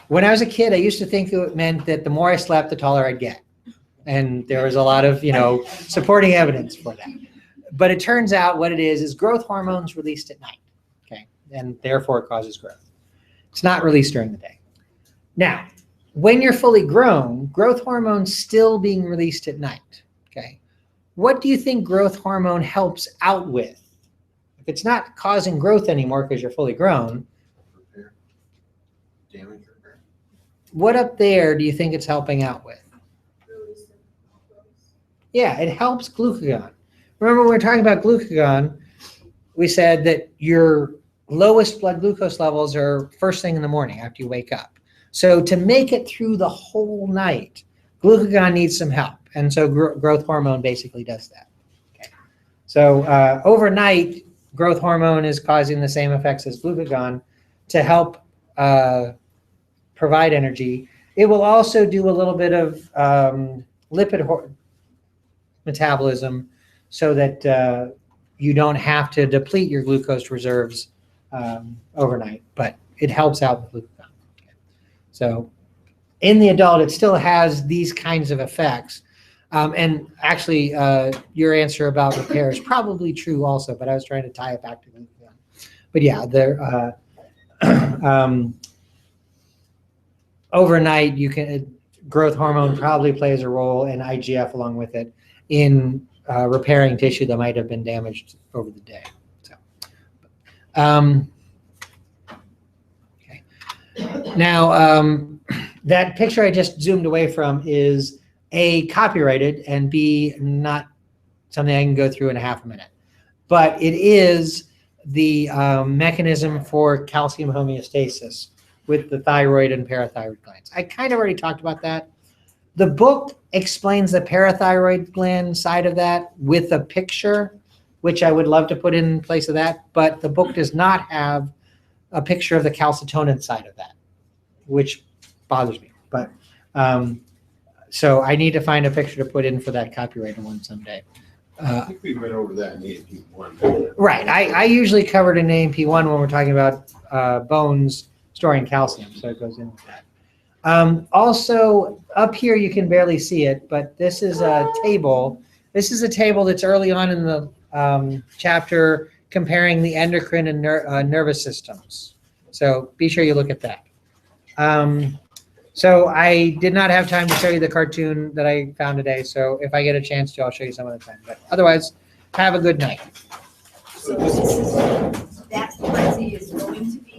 When I was a kid, I used to think it meant that the more I slept, the taller I'd get. And there was a lot of, supporting evidence for that. But it turns out what it is growth hormones released at night. Okay. And therefore it causes growth. It's not released during the day. Now, when you're fully grown, growth hormone's still being released at night. Okay. What do you think growth hormone helps out with? If it's not causing growth anymore because you're fully grown, Repair. Damage repair. what up there do you think it's helping out with? Release of glucose. Yeah, it helps glucagon. Remember when we were talking about glucagon, we said that your lowest blood glucose levels are first thing in the morning after you wake up. So to make it through the whole night, glucagon needs some help. And so growth hormone basically does that. Okay. So overnight, growth hormone is causing the same effects as glucagon to help provide energy. It will also do a little bit of lipid metabolism so that you don't have to deplete your glucose reserves overnight, but it helps out with glucagon. Okay. So in the adult, it still has these kinds of effects. And actually, your answer about repair is probably true also, but I was trying to tie it back to glucagon. But yeah, overnight, growth hormone probably plays a role, and IGF along with it, in repairing tissue that might have been damaged over the day. So, okay. Now, that picture I just zoomed away from is A, copyrighted, and B, not something I can go through in a half a minute. But it is the mechanism for calcium homeostasis with the thyroid and parathyroid glands. I kind of already talked about that. The book explains the parathyroid gland side of that with a picture, which I would love to put in place of that, but the book does not have a picture of the calcitonin side of that, which bothers me. But so I need to find a picture to put in for that copyrighted one someday. I think we went over that in AP one. Right. I usually covered in AMP1 when we're talking about bones storing calcium, so it goes in with that. Also, up here you can barely see it, but this is a table. This is a table that's early on in the chapter comparing the endocrine and nervous systems. So be sure you look at that. So I did not have time to show you the cartoon that I found today, so if I get a chance to, I'll show you some other time. But otherwise, have a good night. So this is, that Lindsay is going to be